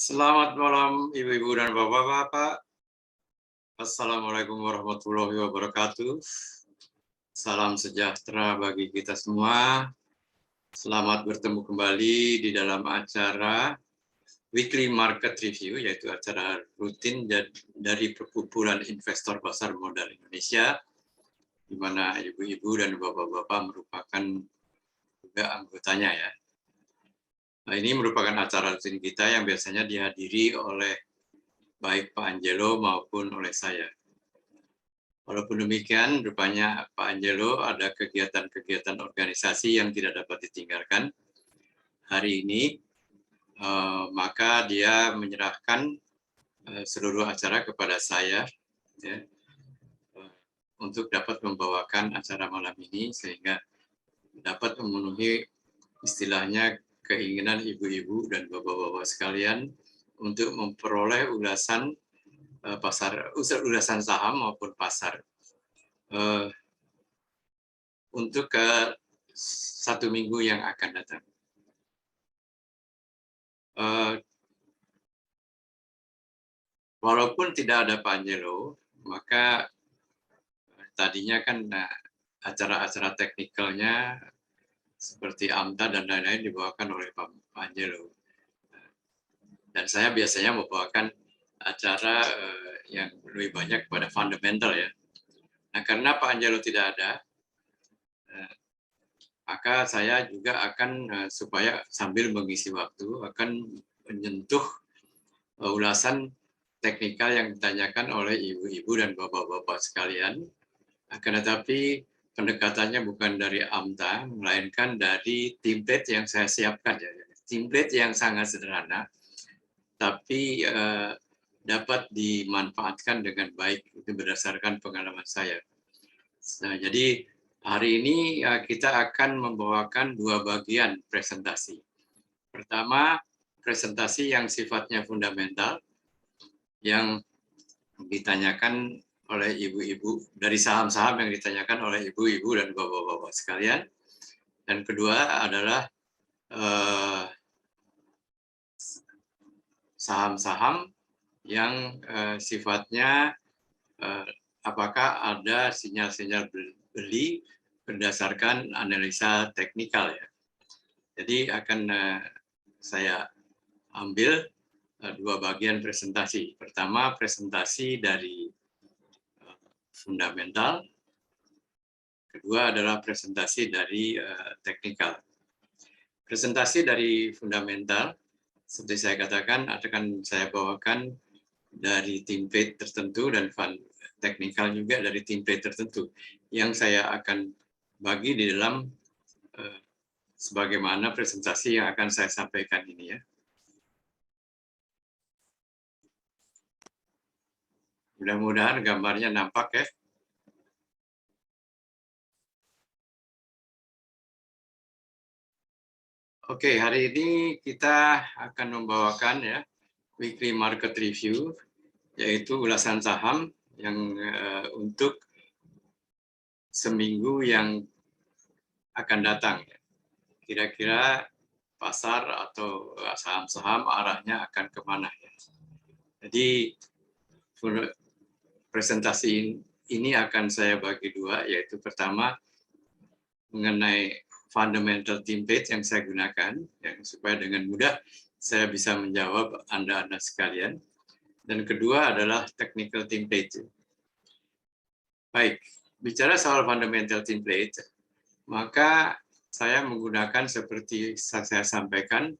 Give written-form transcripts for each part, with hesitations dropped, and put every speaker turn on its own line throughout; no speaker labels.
Selamat malam Ibu-ibu dan Bapak-bapak. Assalamualaikum warahmatullahi wabarakatuh. Salam sejahtera bagi kita semua. Selamat bertemu kembali di dalam acara Weekly Market Review, yaitu acara rutin dari Perkumpulan Investor Pasar Modal Indonesia, di mana ibu-ibu dan bapak-bapak merupakan juga anggotanya ya. Nah, ini merupakan acara rutin kita yang biasanya dihadiri oleh baik Pak Angelo maupun oleh saya. Walaupun demikian, rupanya Pak Angelo ada kegiatan-kegiatan organisasi yang tidak dapat ditinggalkan hari ini, maka dia menyerahkan seluruh acara kepada saya ya, untuk dapat membawakan acara malam ini sehingga dapat memenuhi istilahnya keinginan ibu-ibu dan bapak-bapak sekalian untuk memperoleh ulasan ulasan saham maupun pasar untuk ke 1 minggu yang akan datang. Walaupun tidak ada Pak Angelo, maka tadinya kan acara-acara teknikalnya seperti AMTA dan lain-lain dibawakan oleh Pak Angelo. Dan saya biasanya membawakan acara yang lebih banyak pada fundamental ya. Nah, karena Pak Angelo tidak ada, maka saya juga akan supaya sambil mengisi waktu akan menyentuh ulasan teknikal yang ditanyakan oleh ibu-ibu dan bapak-bapak sekalian. Akan tetapi pendekatannya bukan dari AMTA, melainkan dari template yang saya siapkan ya. Template yang sangat sederhana, tapi dapat dimanfaatkan dengan baik itu berdasarkan pengalaman saya. Nah, jadi hari ini kita akan membawakan 2 bagian presentasi. Pertama, presentasi yang sifatnya fundamental yang ditanyakan oleh ibu-ibu dari saham-saham yang ditanyakan oleh ibu-ibu dan bapak-bapak sekalian. Dan kedua adalah saham-saham yang sifatnya apakah ada sinyal-sinyal beli berdasarkan analisa teknikal ya. Jadi akan saya ambil 2 bagian presentasi. Pertama, presentasi dari fundamental. Kedua adalah presentasi dari teknikal. Presentasi dari fundamental, seperti saya katakan, akan saya bawakan dari template tertentu dan teknikal juga dari template tertentu yang saya akan bagi di dalam sebagaimana presentasi yang akan saya sampaikan ini ya. Mudah-mudahan gambarnya nampak ya. Oke, hari ini kita akan membawakan ya weekly market review, yaitu ulasan saham yang untuk seminggu yang akan datang. Kira-kira pasar atau saham-saham arahnya akan kemana ya. Jadi presentasi ini akan saya bagi dua, yaitu pertama mengenai fundamental template yang saya gunakan, yang supaya dengan mudah saya bisa menjawab Anda sekalian. Dan kedua adalah technical template. Baik, bicara soal fundamental template, maka saya menggunakan seperti saya sampaikan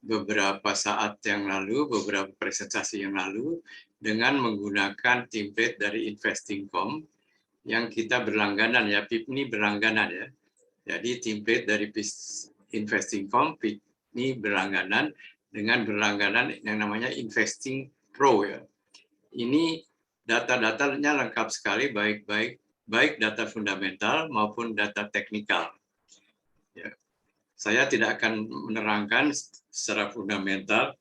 beberapa saat yang lalu, beberapa presentasi yang lalu, dengan menggunakan template dari Investing.com yang kita berlangganan ya, PIP ini berlangganan ya. Jadi template dari Investing.com, PIP ini berlangganan dengan berlangganan yang namanya Investing Pro ya. Ini data-datanya lengkap sekali, baik data fundamental maupun data teknikal. Ya. Saya tidak akan menerangkan secara fundamental,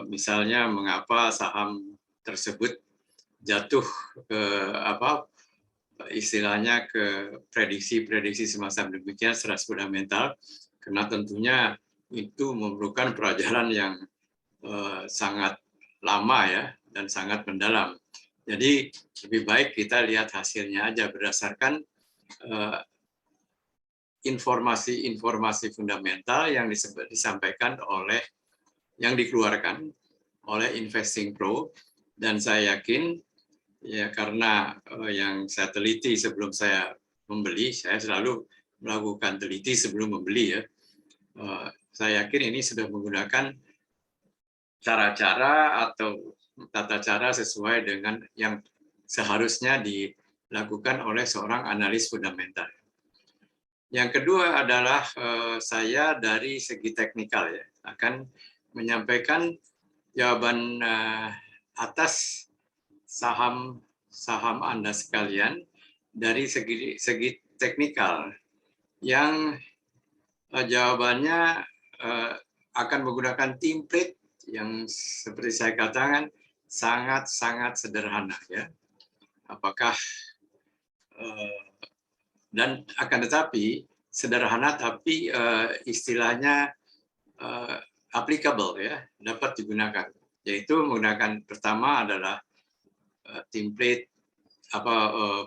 misalnya mengapa saham tersebut jatuh ke istilahnya ke prediksi-prediksi semacam demikian secara fundamental, karena tentunya itu memerlukan pelajaran yang sangat lama ya dan sangat mendalam. Jadi lebih baik kita lihat hasilnya aja berdasarkan informasi-informasi fundamental yang disampaikan oleh yang dikeluarkan oleh Investing Pro, dan saya yakin ya karena yang saya teliti sebelum saya membeli, saya selalu melakukan teliti sebelum membeli ya. Saya yakin ini sudah menggunakan cara-cara atau tata cara sesuai dengan yang seharusnya dilakukan oleh seorang analis fundamental. Yang kedua adalah saya dari segi teknikal ya akan menyampaikan jawaban atas saham Anda sekalian dari segi teknikal yang jawabannya akan menggunakan template yang seperti saya katakan sangat-sangat sederhana ya. Apakah dan akan tetapi sederhana tapi istilahnya applicable ya, dapat digunakan. Yaitu menggunakan pertama adalah template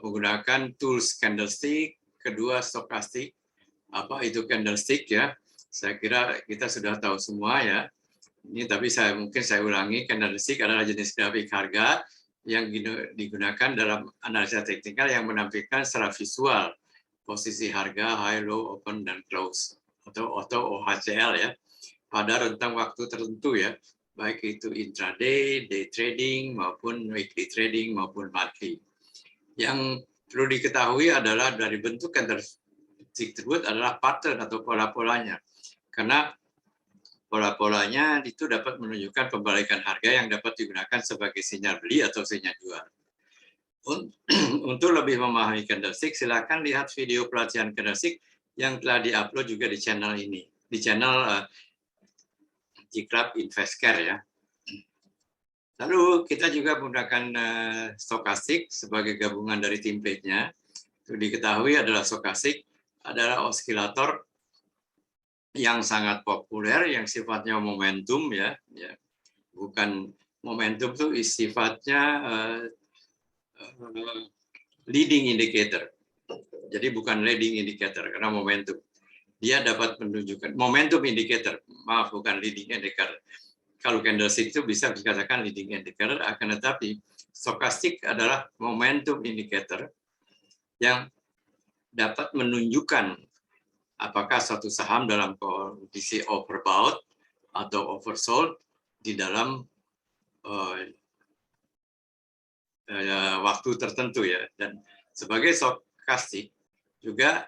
menggunakan tools candlestick, kedua stokastik. Apa itu candlestick ya? Saya kira kita sudah tahu semua ya. Ini tapi mungkin saya ulangi, candlestick adalah jenis grafik harga yang digunakan dalam analisa teknikal yang menampilkan secara visual posisi harga high, low, open, dan close atau OHCL ya pada rentang waktu tertentu ya, baik itu intraday, day trading maupun weekly trading maupun monthly. Yang perlu diketahui adalah dari bentuk candlestick tersebut adalah pattern atau pola-polanya, karena pola-polanya itu dapat menunjukkan pembalikan harga yang dapat digunakan sebagai sinyal beli atau sinyal jual. Untuk lebih memahami candlestick, silakan lihat video pelatihan candlestick yang telah diupload juga di channel ini, di channel G-Club Investcare ya. Lalu kita juga menggunakan stokastik sebagai gabungan dari template-nya. Itu diketahui adalah stokastik adalah osilator yang sangat populer, yang sifatnya momentum ya, bukan momentum itu sifatnya leading indicator. Jadi bukan leading indicator karena momentum. Dia dapat menunjukkan momentum indicator, maaf bukan leading indicator. Kalau candlestick itu bisa dikatakan leading indicator, akan tetapi stokastik adalah momentum indicator yang dapat menunjukkan apakah suatu saham dalam kondisi overbought atau oversold di dalam waktu tertentu ya. Dan sebagai stokastik juga,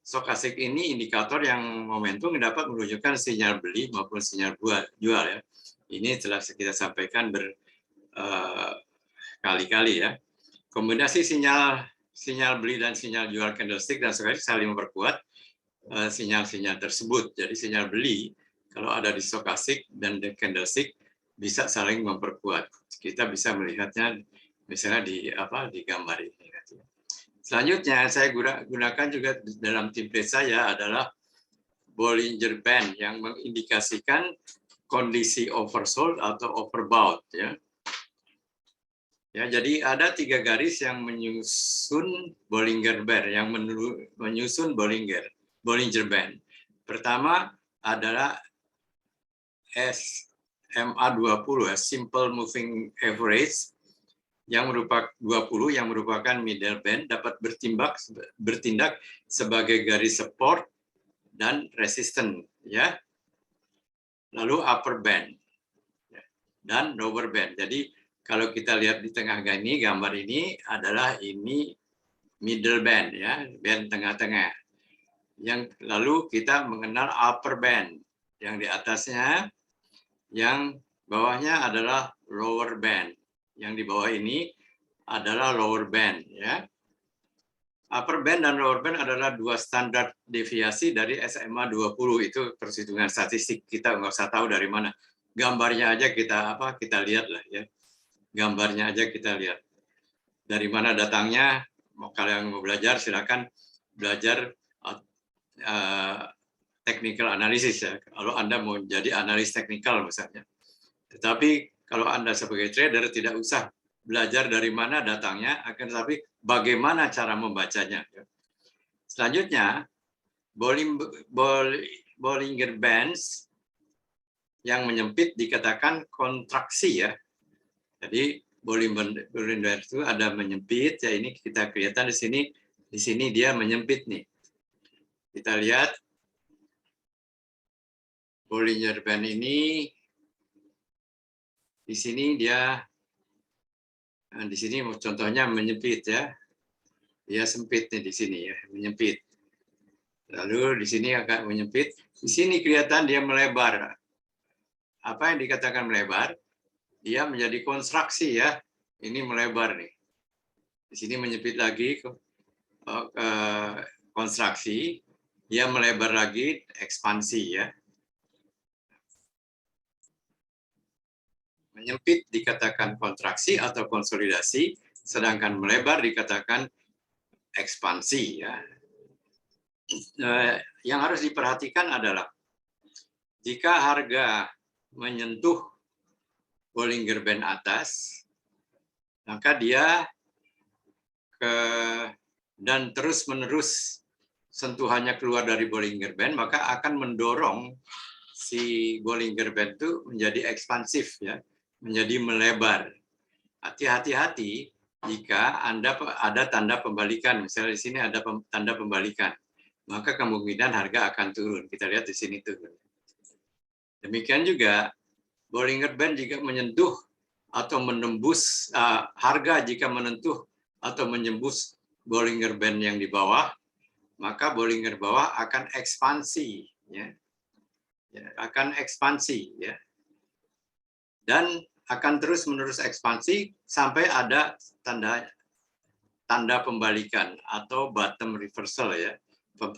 stokastik ini indikator yang momentum dapat menunjukkan sinyal beli maupun sinyal jual ya. Ini telah kita sampaikan berkali-kali ya. Kombinasi sinyal beli dan sinyal jual candlestick dan stokastik saling memperkuat sinyal-sinyal tersebut. Jadi sinyal beli kalau ada di stokastik dan di candlestick bisa saling memperkuat. Kita bisa melihatnya misalnya di gambar ini. Selanjutnya saya gunakan juga dalam template saya adalah Bollinger Band yang mengindikasikan kondisi oversold atau overbought, ya. Ya, jadi ada 3 garis yang menyusun Bollinger Band, yang menyusun Bollinger Band. Pertama adalah SMA20, Simple Moving Average, yang merupakan 20 yang merupakan middle band, dapat bertindak sebagai garis support dan resisten, ya. Lalu upper band dan lower band. Jadi kalau kita lihat di tengah ini, gambar ini adalah ini middle band, ya, band tengah-tengah. Yang lalu kita mengenal upper band, yang di atasnya, yang bawahnya adalah lower band. Yang di bawah ini adalah lower band, ya. Upper band dan lower band adalah 2 standar deviasi dari SMA 20, itu perhitungan statistik, kita nggak usah tahu dari mana. Gambarnya aja kita lihat lah, ya. Gambarnya aja kita lihat. Dari mana datangnya? Kalau yang mau belajar silakan belajar technical analysis, ya. Kalau Anda mau jadi analis teknikal misalnya. Tetapi kalau Anda sebagai trader tidak usah belajar dari mana datangnya, akan tetapi bagaimana cara membacanya. Selanjutnya, Bollinger Bands yang menyempit dikatakan kontraksi, ya. Jadi Bollinger Band itu ada menyempit, ya, ini kita kelihatan di sini dia menyempit nih. Kita lihat Bollinger Band ini, di sini dia, di sini contohnya menyempit, ya. Dia sempit nih di sini, ya, menyempit. Lalu di sini agak menyempit. Di sini kelihatan dia melebar. Apa yang dikatakan melebar? Dia menjadi kontraksi, ya. Ini melebar nih. Di sini menyempit lagi ke kontraksi. Dia melebar lagi, ekspansi, ya. Menyempit dikatakan kontraksi atau konsolidasi, sedangkan melebar dikatakan ekspansi, ya. Yang harus diperhatikan adalah jika harga menyentuh Bollinger Band atas, maka dia dan terus-menerus sentuhannya keluar dari Bollinger Band, maka akan mendorong si Bollinger Band itu menjadi ekspansif, ya, menjadi melebar. Hati-hati jika Anda ada tanda pembalikan, misalnya di sini ada tanda pembalikan, maka kemungkinan harga akan turun. Kita lihat di sini turun. Demikian juga Bollinger Band jika menyentuh atau menembus harga jika menentuh atau menembus Bollinger Band yang di bawah, maka Bollinger bawah akan ekspansi, ya. Akan ekspansi, ya. Dan akan terus-menerus ekspansi sampai ada tanda pembalikan atau bottom reversal, ya.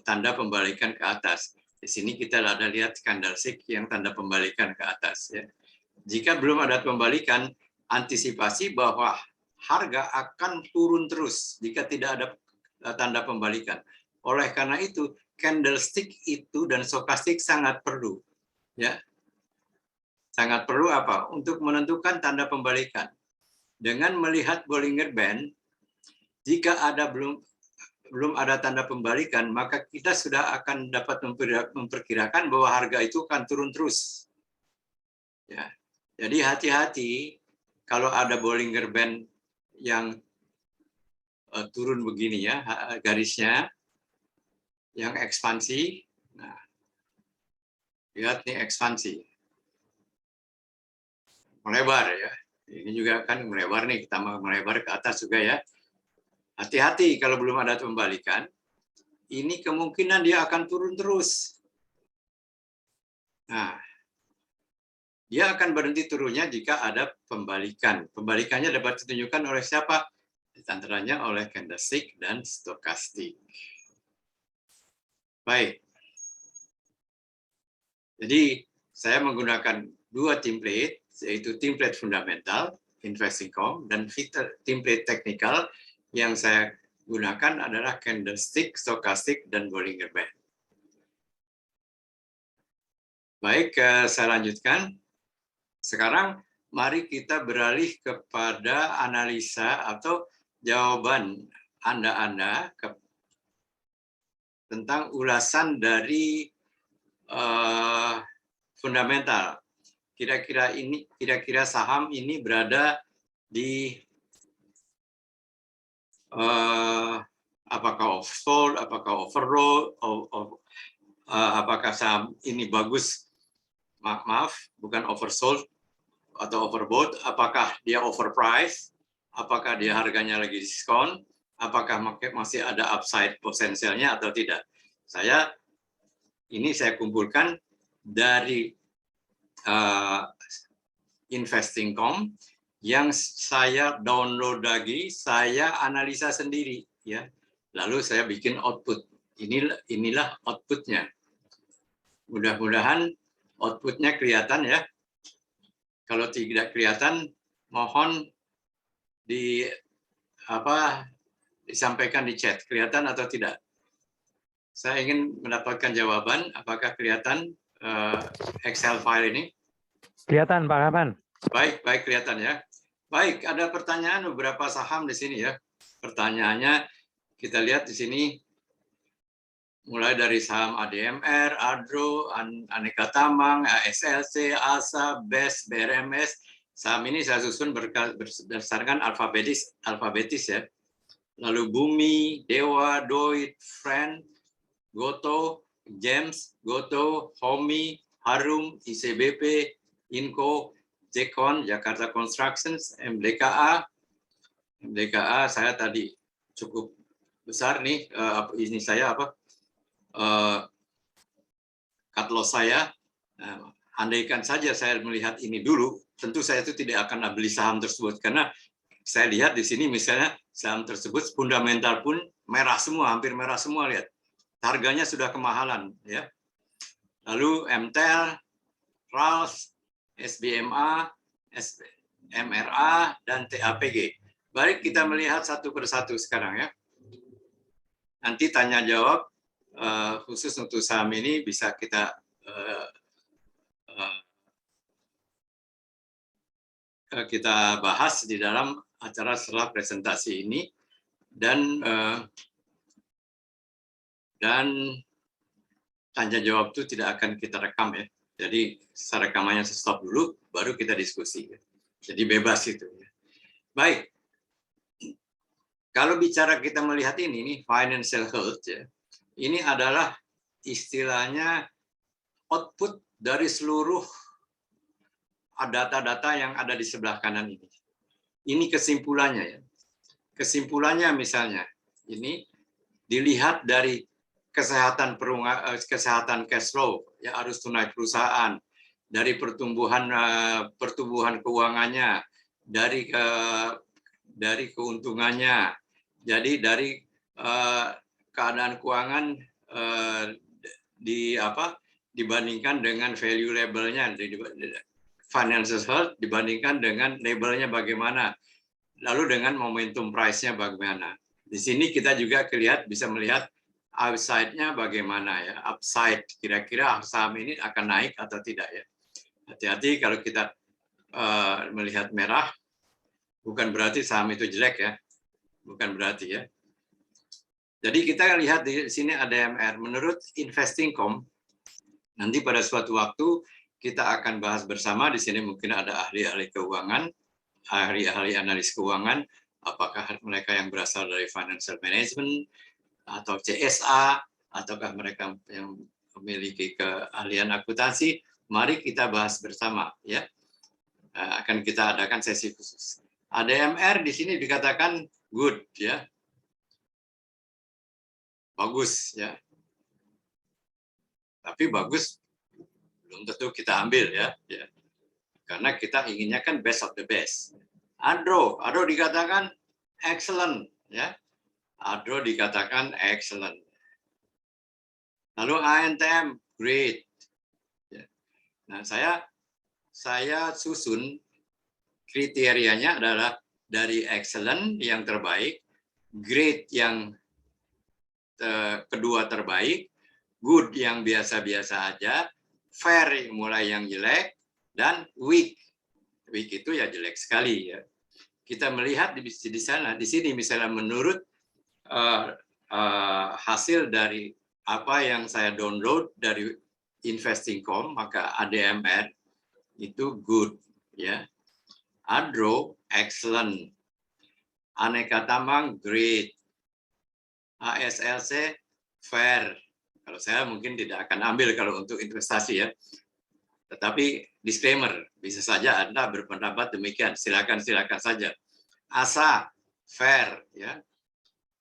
Tanda pembalikan ke atas. Di sini kita ada lihat candlestick yang tanda pembalikan ke atas, ya. Jika belum ada pembalikan, antisipasi bahwa harga akan turun terus jika tidak ada tanda pembalikan. Oleh karena itu, candlestick itu dan stokastik sangat perlu, ya. Sangat perlu apa? Untuk menentukan tanda pembalikan. Dengan melihat Bollinger Band, jika ada belum ada tanda pembalikan, maka kita sudah akan dapat memperkirakan bahwa harga itu akan turun terus, ya. Jadi hati-hati kalau ada Bollinger Band yang turun begini, ya, garisnya yang ekspansi. Nah, lihat nih ekspansi, melebar, ya. Ini juga kan melebar nih, kita melebar ke atas juga, ya. Hati-hati kalau belum ada pembalikan, ini kemungkinan dia akan turun terus. Nah, dia akan berhenti turunnya jika ada pembalikan. Pembalikannya dapat ditunjukkan oleh siapa? Antaranya oleh candlestick dan stokastik. Baik. Jadi saya menggunakan 2 template, yaitu template fundamental, investing.com, dan template teknikal yang saya gunakan adalah candlestick, stokastik, dan Bollinger Band. Baik, saya lanjutkan. Sekarang mari kita beralih kepada analisa atau jawaban Anda tentang ulasan dari fundamental. Kira-kira saham ini berada di apakah oversold, apakah oversold, apakah saham ini bagus, maaf, bukan oversold atau overbought, apakah dia overpriced, apakah dia harganya lagi diskon, apakah masih ada upside potensialnya atau tidak. Saya kumpulkan dari Investing.com yang saya download lagi, saya analisa sendiri, ya. Lalu saya bikin output. Inilah outputnya. Mudah-mudahan outputnya kelihatan ya. Kalau tidak kelihatan, mohon disampaikan di chat. Kelihatan atau tidak? Saya ingin mendapatkan jawaban. Apakah kelihatan Excel file ini?
Kelihatan, Pak Kapan.
Baik kelihatan ya. Baik, ada pertanyaan beberapa saham di sini ya. Pertanyaannya kita lihat di sini. Mulai dari saham ADMR, Adro, Aneka Tambang, ASLC, ASA, BES, BRMS. Saham ini saya susun berdasarkan alfabetis ya. Lalu Bumi, Dewa, Doit, Friend, Goto, Gems, Goto, Homi, Harum, ICBP, Inco, Jekon, Jakarta Constructions, MDKA. MDKA saya tadi cukup besar nih, ini saya cut loss saya. Andaikan saja saya melihat ini dulu, tentu saya itu tidak akan beli saham tersebut karena saya lihat di sini misalnya saham tersebut fundamental pun merah semua, hampir merah semua, lihat. Harganya sudah kemahalan ya. Lalu MTEL, RALS, SBMA, MRA dan TAPG. Baik, kita melihat satu persatu sekarang ya. Nanti tanya jawab khusus untuk saham ini bisa kita bahas di dalam acara setelah presentasi ini dan tanya jawab itu tidak akan kita rekam ya. Jadi rekamannya stop dulu, baru kita diskusi. Jadi bebas itu. Baik. Kalau bicara kita melihat ini financial health ya. Ini adalah istilahnya output dari seluruh data-data yang ada di sebelah kanan ini. Ini kesimpulannya ya. Kesimpulannya misalnya ini dilihat dari kesehatan cash flow, ya arus tunai perusahaan, dari pertumbuhan keuangannya, dari keuntungannya. Jadi dari keadaan keuangan dibandingkan dengan value labelnya, financial health dibandingkan dengan labelnya bagaimana, lalu dengan momentum price-nya bagaimana. Di sini kita juga bisa melihat upside-nya bagaimana ya, upside kira-kira saham ini akan naik atau tidak ya. Hati-hati kalau kita melihat merah, bukan berarti saham itu jelek ya, bukan berarti ya. Jadi kita lihat di sini ADMR. Menurut Investing.com, nanti pada suatu waktu kita akan bahas bersama. Di sini mungkin ada ahli-ahli keuangan, ahli-ahli analis keuangan, apakah mereka yang berasal dari financial management atau CSA, ataukah mereka yang memiliki keahlian akuntansi. Mari kita bahas bersama ya. Akan kita adakan sesi khusus. ADMR di sini dikatakan good ya. Bagus ya. Tapi bagus belum tentu kita ambil ya. Karena kita inginnya kan best of the best. Adro dikatakan excellent ya. Adro dikatakan excellent. Lalu ANTM great. Nah, saya susun kriterianya adalah dari excellent yang terbaik, great yang kedua terbaik, good yang biasa-biasa aja, fair mulai yang jelek, dan weak. Weak itu ya jelek sekali ya. Kita melihat di sana, di sini misalnya menurut hasil dari apa yang saya download dari Investing.com, maka ADMR itu good ya. Adro excellent. Aneka Tambang great. ASLC fair. Kalau saya mungkin tidak akan ambil kalau untuk investasi ya. Tetapi disclaimer, bisa saja Anda berpendapat demikian. Silakan saja. ASA fair ya.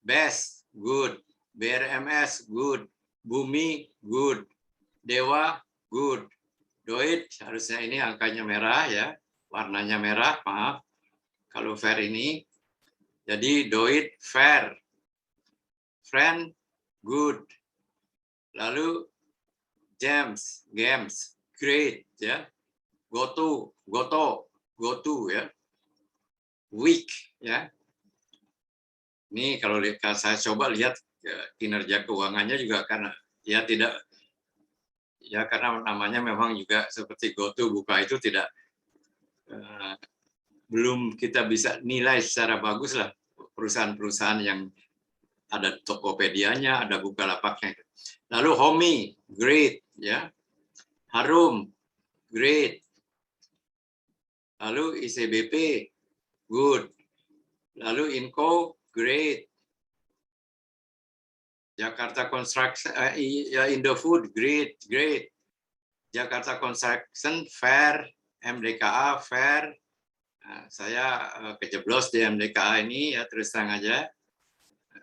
BEST good. BRMS good. Bumi good. Dewa good. Doit harusnya ini angkanya merah ya. Warnanya merah, maaf. Kalau fair ini. Jadi Doit fair. Friend good. Lalu Games great ya. Goto ya. Weak ya. Ini kalau saya coba lihat kinerja keuangannya juga karena ya tidak ya karena namanya memang juga seperti GoTo buka itu tidak belum kita bisa nilai secara bagus lah perusahaan-perusahaan yang ada Tokopedia-nya, ada Bukalapaknya. Lalu Homi great ya. Harum great. Lalu ICBP good. Lalu Inco great. Jakarta Construction, Indofood great. Jakarta Construction fair. MDKA fair. Nah, saya kejeblos di MDKA ini ya terus terang aja.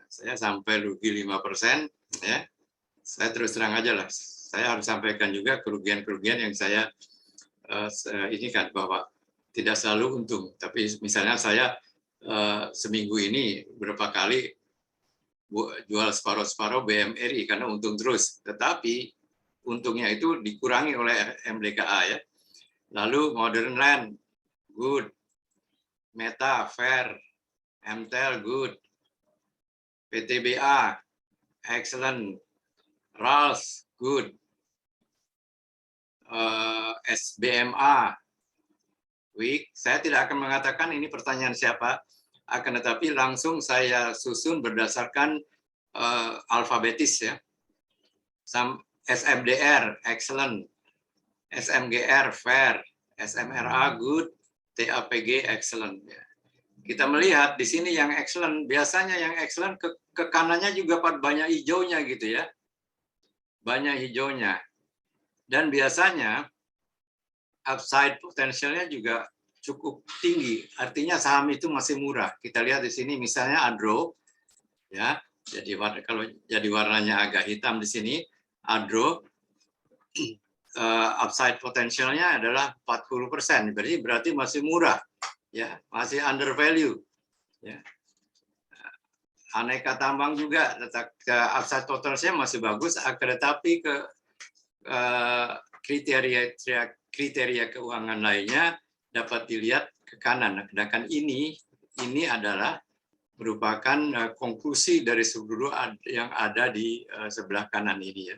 Saya sampai rugi 5% ya. Saya terus terang aja lah. Saya harus sampaikan juga kerugian-kerugian yang saya ini kan bahwa tidak selalu untung. Tapi misalnya saya seminggu ini berapa kali jual separuh-separuh BMRI karena untung terus. Tetapi untungnya itu dikurangi oleh MDKA ya. Lalu Modern Land good. Meta fair. MTEL good. PTBA excellent. RALS good. SBMA weak. Saya tidak akan mengatakan ini pertanyaan siapa, akan tetapi langsung saya susun berdasarkan alfabetis ya. SMDR excellent, SMGR fair, SMRA good, TAPG excellent. Kita melihat di sini yang excellent, biasanya yang excellent ke kanannya juga banyak hijaunya gitu ya. Banyak hijaunya. Dan biasanya upside potensialnya juga cukup tinggi. Artinya saham itu masih murah. Kita lihat di sini misalnya Adro ya. Jadi kalau jadi warnanya agak hitam di sini, Adro upside potensialnya adalah 40%. Berarti masih murah ya, masih under value ya. Aneka Tambang juga upside potensialnya masih bagus, tetapi kriteria keuangan lainnya dapat dilihat ke kanan. Sedangkan ini adalah merupakan konklusi dari seluruh yang ada di sebelah kanan ini ya.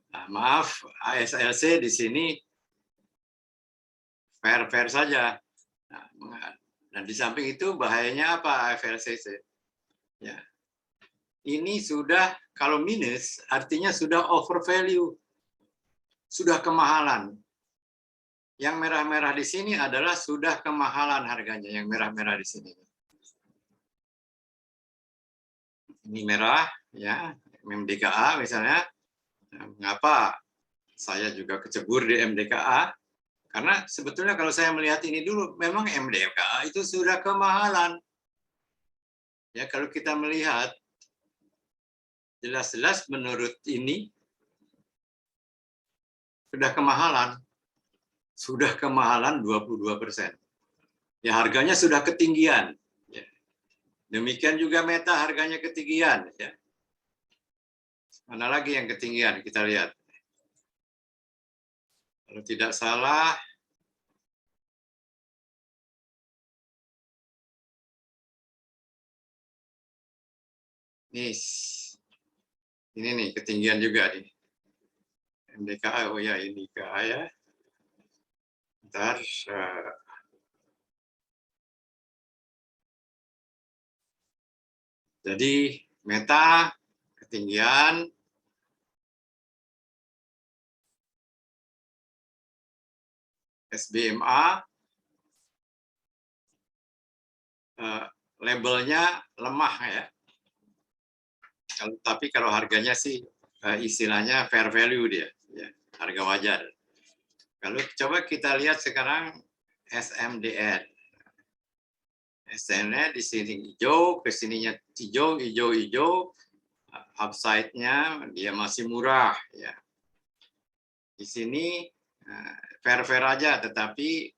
Nah, maaf, ASLC di sini fair saja. Nah, dan di samping itu bahayanya apa ASLC? Ya. Ini sudah kalau minus artinya sudah over value. Sudah kemahalan. Yang merah-merah di sini adalah sudah kemahalan harganya, yang merah-merah di sini. Ini merah, ya, MDKA misalnya. Nah, mengapa saya juga kecebur di MDKA? Karena sebetulnya kalau saya melihat ini dulu, memang MDKA itu sudah kemahalan. Ya, kalau kita melihat, jelas-jelas menurut ini, sudah kemahalan 22%. Ya harganya sudah ketinggian. Ya. Demikian juga Meta harganya ketinggian. Ya. Mana lagi yang ketinggian? Kita lihat. Kalau tidak salah, ini nih ketinggian juga nih. MDKA, oh ya ini KA ya. Ntar, jadi meta, ketinggian, SBMA, labelnya lemah ya. Tapi kalau harganya sih istilahnya fair value dia, ya, harga wajar. Kalau coba kita lihat sekarang SMDN. SMDN di sini hijau, ke sininya hijau, hijau, hijau. Upside-nya dia masih murah ya. Di sini fair-fair aja, tetapi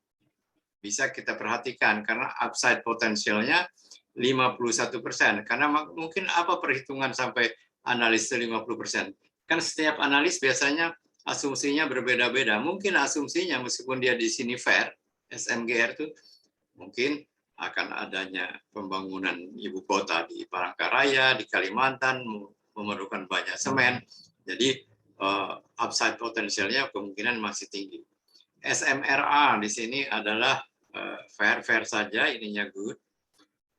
bisa kita perhatikan karena upside potensialnya 51%. Karena mungkin apa perhitungan sampai analis 50%? Kan setiap analis biasanya asumsinya berbeda-beda. Mungkin asumsinya meskipun dia di sini fair, SMGR itu mungkin akan adanya pembangunan ibu kota di Palangkaraya, di Kalimantan, memerlukan banyak semen. Jadi upside potensialnya kemungkinan masih tinggi. SMRA di sini adalah fair saja, ininya good.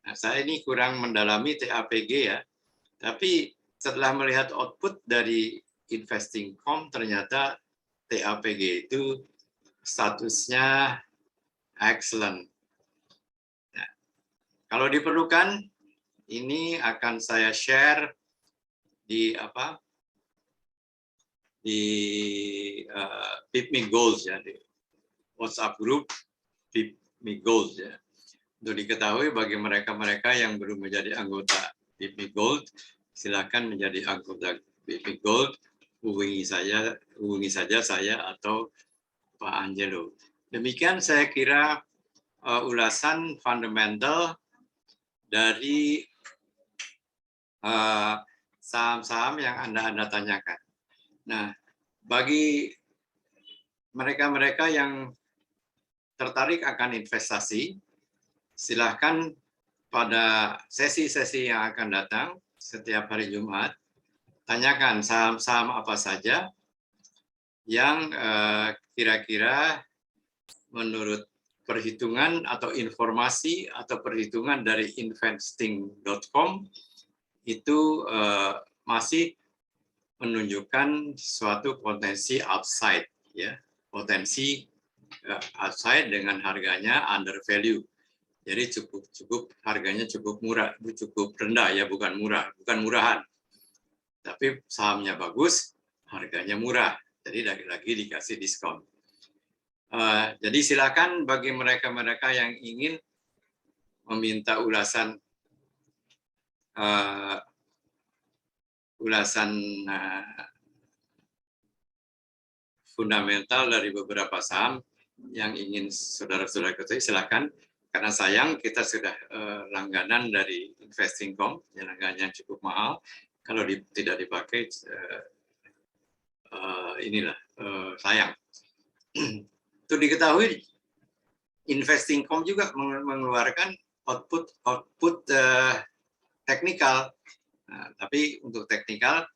Nah, saya ini kurang mendalami TAPG ya, tapi setelah melihat output dari Investing.com ternyata TAPG itu statusnya excellent. Nah, kalau diperlukan, ini akan saya share di PIPMI Goals ya, di WhatsApp group PIPMI Goals ya. Untuk diketahui bagi mereka-mereka yang belum menjadi anggota PIPMI Gold, silakan menjadi anggota PIPMI Gold, hubungi saja saya atau Pak Angelo. Demikian saya kira ulasan fundamental dari saham-saham yang Anda tanyakan. Nah, bagi mereka-mereka yang tertarik akan investasi, silahkan pada sesi-sesi yang akan datang setiap hari Jumat, tanyakan saham-saham apa saja yang kira-kira menurut perhitungan atau informasi atau perhitungan dari Investing.com itu masih menunjukkan suatu potensi upside ya, potensi upside dengan harganya under value. Jadi cukup harganya cukup murah, cukup rendah ya, bukan murah, bukan murahan. Tapi sahamnya bagus, harganya murah. Jadi lagi-lagi dikasih diskon. Jadi silakan bagi mereka-mereka yang ingin meminta ulasan fundamental dari beberapa saham yang ingin saudara-saudara ketahui, silakan. Karena sayang kita sudah langganan dari Investing.com, yang langganan cukup mahal. Kalau tidak dipakai, sayang. Untuk diketahui, Investing.com juga mengeluarkan output teknikal. Nah, tapi untuk teknikal,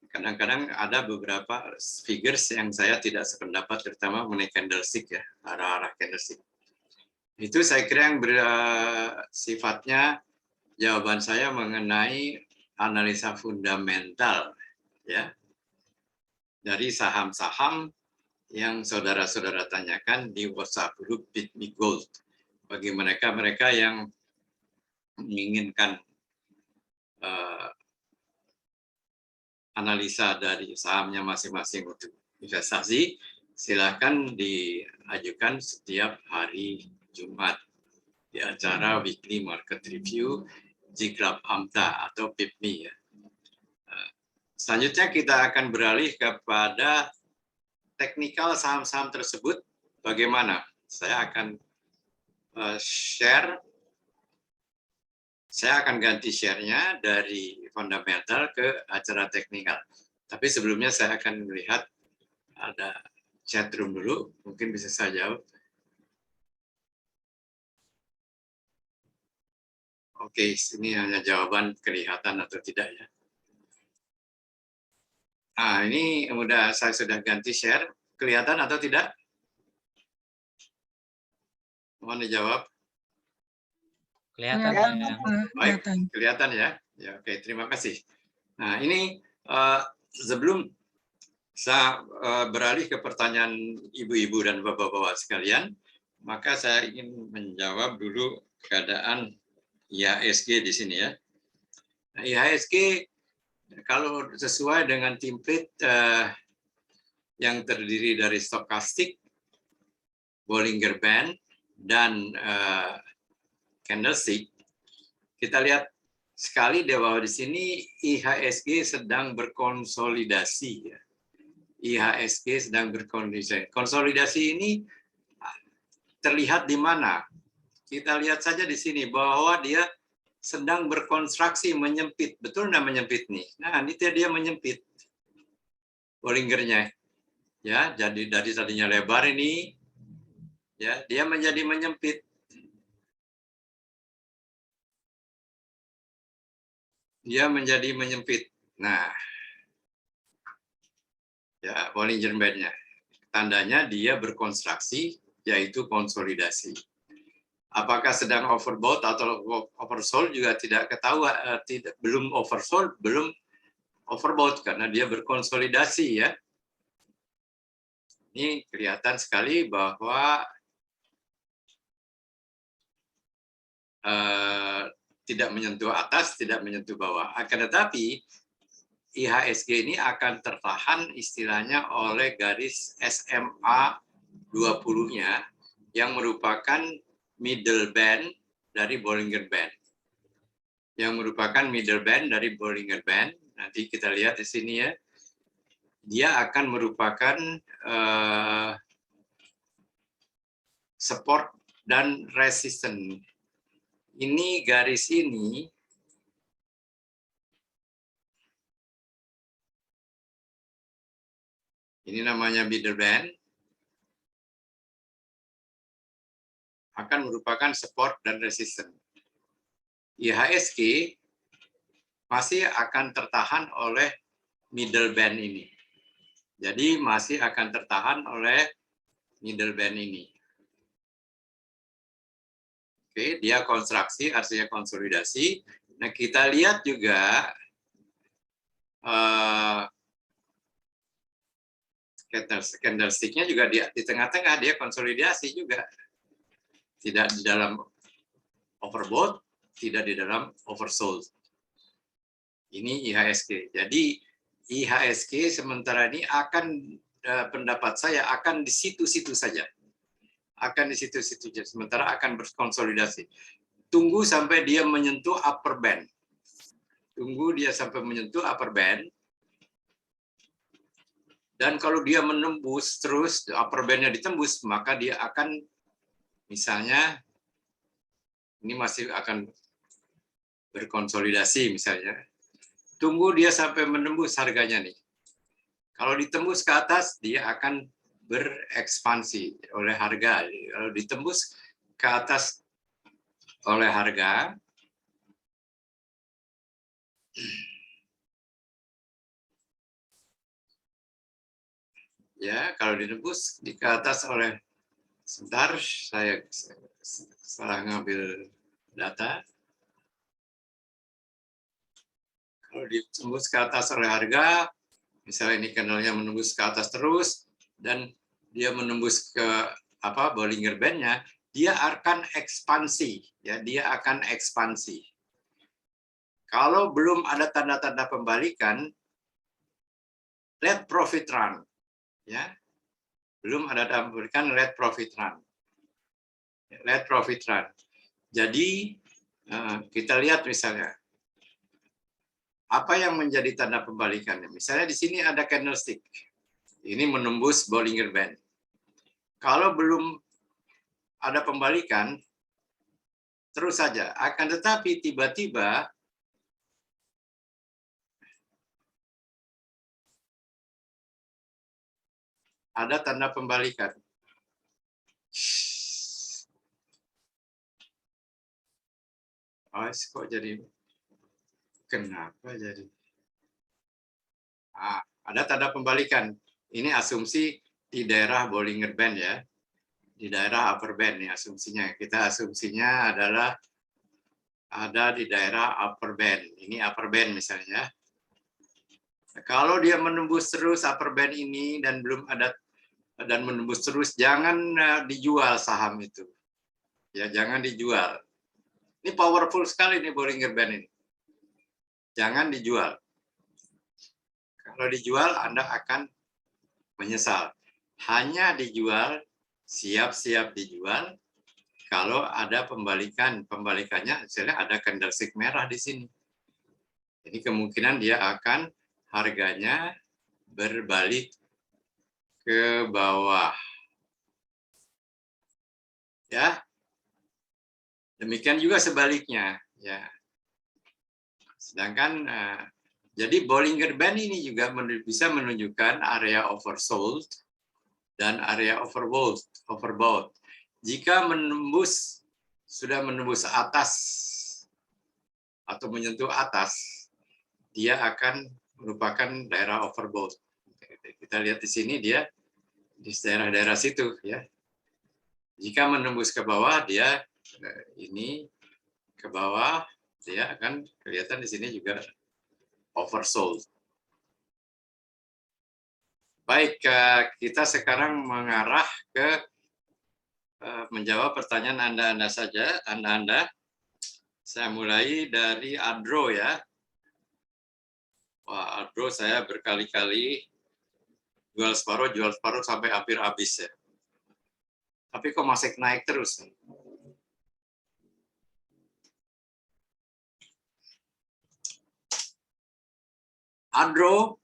kadang-kadang ada beberapa figures yang saya tidak sependapat, terutama mengenai candlestick ya, arah-arah candlestick. Itu saya kira yang sifatnya jawaban saya mengenai analisa fundamental ya dari saham-saham yang saudara-saudara tanyakan di WhatsApp group PIPMI Gold. Bagi mereka-mereka yang menginginkan analisa dari sahamnya masing-masing untuk investasi, silakan diajukan setiap hari Jumat di acara Weekly Market Review Jiklab Amta atau PIPMI ya. Selanjutnya kita akan beralih kepada teknikal saham-saham tersebut. Bagaimana? Saya akan saya akan ganti share-nya dari fundamental ke acara teknikal. Tapi sebelumnya saya akan melihat ada chat room dulu, mungkin bisa saya jawab. Oke, ini hanya jawaban kelihatan atau tidak ya. Nah, ini saya sudah ganti share. Kelihatan atau tidak? Mohon dijawab.
Kelihatan,
Baik, kelihatan ya. Ya, oke, terima kasih. Nah, ini sebelum saya beralih ke pertanyaan ibu-ibu dan bapak-bapak sekalian, maka saya ingin menjawab dulu keadaan IHSG di sini ya. Nah, IHSG kalau sesuai dengan template yang terdiri dari stokastik, Bollinger Band, dan candlestick, kita lihat sekali bahwa di sini IHSG sedang berkonsolidasi. Ya. IHSG sedang berkonsolidasi. Konsolidasi ini terlihat di mana? Kita lihat saja di sini bahwa dia sedang berkonstruksi menyempit. Betul nggak menyempit nih? Nah, ini dia menyempit Bollingernya. Ya, jadi dari tadinya lebar ini, ya, dia menjadi menyempit. Dia menjadi menyempit. Nah, ya, Bollinger Band-nya. Tandanya dia berkonstruksi, yaitu konsolidasi. Apakah sedang overbought atau oversold juga tidak ketahuan, belum oversold, belum overbought karena dia berkonsolidasi ya. Ini kelihatan sekali bahwa tidak menyentuh atas, tidak menyentuh bawah. Akan tetapi IHSG ini akan tertahan istilahnya oleh garis SMA 20-nya yang merupakan middle band dari Bollinger Band. Yang merupakan middle band dari Bollinger Band. Nanti kita lihat di sini ya. Dia akan merupakan support dan resistance. Ini garis ini namanya middle band, akan merupakan support dan resistance. IHSG masih akan tertahan oleh middle band ini. Jadi masih akan tertahan oleh middle band ini. Oke, dia konstruksi artinya konsolidasi. Nah, kita lihat juga candlestick-nya juga di tengah-tengah dia konsolidasi juga. Tidak di dalam overbought, tidak di dalam oversold. Ini IHSG. Jadi IHSG sementara ini akan pendapat saya akan di situ-situ saja. Akan di situ-situ saja. Sementara akan berkonsolidasi. Tunggu sampai dia menyentuh upper band. Tunggu dia sampai menyentuh upper band. Dan kalau dia menembus terus, upper band-nya ditembus, maka dia akan misalnya ini masih akan berkonsolidasi misalnya. Tunggu dia sampai menembus harganya nih. Kalau ditembus ke atas, dia akan berekspansi oleh harga. Kalau ditembus ke atas oleh harga, ya kalau ditembus ke atas oleh, sebentar saya salah ngambil data. Kalau ditembus ke atas oleh harga, misalnya ini candlenya menembus ke atas terus dan dia menembus ke Bollinger Band-nya, dia akan ekspansi, ya dia akan ekspansi. Kalau belum ada tanda-tanda pembalikan, let profit run, ya belum ada tanda pembalikan, let profit run, let profit run. Jadi kita lihat misalnya apa yang menjadi tanda pembalikannya. Misalnya di sini ada candlestick, ini menembus Bollinger Band. Kalau belum ada pembalikan, terus saja. Akan tetapi tiba-tiba ada tanda pembalikan. Oh, kok jadi? Kenapa jadi? ada tanda pembalikan. Ini asumsi di daerah Bollinger Band ya, di daerah upper band nih asumsinya. Kita asumsinya adalah ada di daerah upper band. Ini upper band misalnya. Kalau dia menembus terus upper band ini dan belum ada dan menembus terus, jangan dijual saham itu. Ya, jangan dijual. Ini powerful sekali nih Bollinger Band ini. Jangan dijual. Kalau dijual Anda akan menyesal. Hanya dijual, siap-siap dijual kalau ada pembalikan. Pembalikannya misalnya ada candlestick merah di sini. Jadi kemungkinan dia akan harganya berbalik ke bawah. Ya. Demikian juga sebaliknya, ya. Sedangkan jadi Bollinger Band ini juga bisa menunjukkan area oversold dan area overbought. Jika sudah menembus atas atau menyentuh atas, dia akan merupakan daerah overbought. Kita lihat di sini dia di daerah-daerah situ ya. Jika menembus ke bawah dia ini ke bawah, dia akan kelihatan di sini juga oversold. Baik, kita sekarang mengarah ke menjawab pertanyaan Anda saja, Anda. Saya mulai dari Adro ya. Wah, Adro saya berkali-kali jual separuh sampai hampir habis ya. Tapi kok masih naik terus? Adro,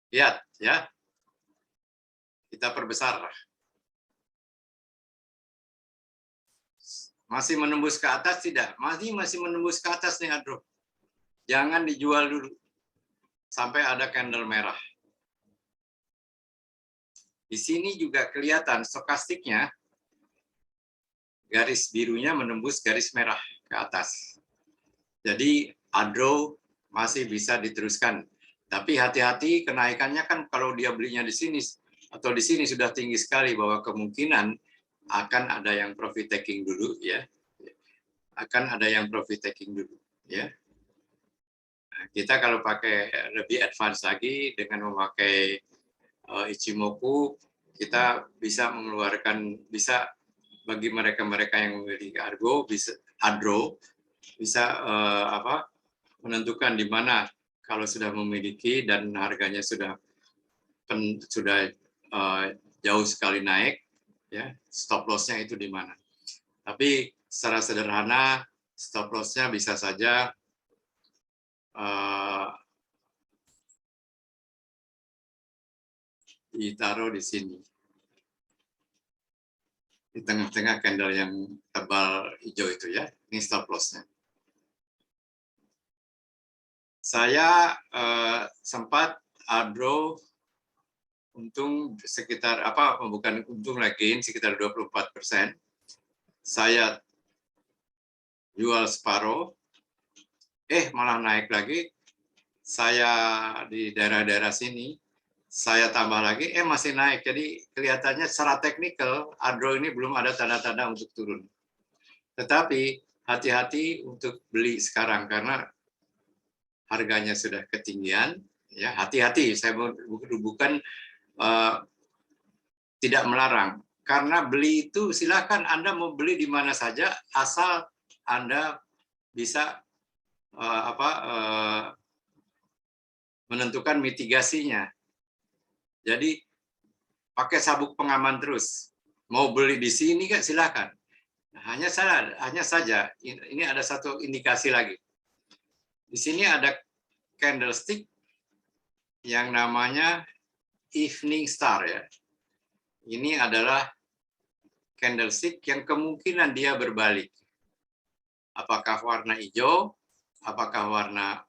lihat ya. Kita perbesar. Masih menembus ke atas tidak? Masih menembus ke atas nih Adro. Jangan dijual dulu sampai ada candle merah. Di sini juga kelihatan stokastiknya, garis birunya menembus garis merah ke atas. Jadi Adro masih bisa diteruskan. Tapi hati-hati kenaikannya kan kalau dia belinya di sini atau di sini sudah tinggi sekali bahwa kemungkinan akan ada yang profit taking dulu ya. Akan ada yang profit taking dulu ya. Nah, kita kalau pakai lebih advance lagi dengan memakai Ichimoku, kita bisa mengeluarkan, bisa bagi mereka-mereka yang memiliki Adro bisa menentukan di mana kalau sudah memiliki dan harganya sudah jauh sekali naik, ya stop loss-nya itu di mana. Tapi secara sederhana stop loss-nya bisa saja ditaruh di sini, di tengah-tengah candle yang tebal hijau itu ya. Ini stop loss-nya. Saya sempat Adro untung sekitar bukan untung lagi sekitar 24%. Saya jual separuh, malah naik lagi. Saya di daerah-daerah sini, saya tambah lagi, masih naik. Jadi kelihatannya secara teknikal Adro ini belum ada tanda-tanda untuk turun. Tetapi hati-hati untuk beli sekarang karena harganya sudah ketinggian. Ya, hati-hati. Saya bukan tidak melarang. Karena beli itu silakan Anda mau beli di mana saja asal Anda bisa menentukan mitigasinya. Jadi pakai sabuk pengaman terus. Mau beli di sini kan silakan. Hanya saja ini ada satu indikasi lagi. Di sini ada candlestick yang namanya evening star ya. Ini adalah candlestick yang kemungkinan dia berbalik. Apakah warna hijau, apakah warna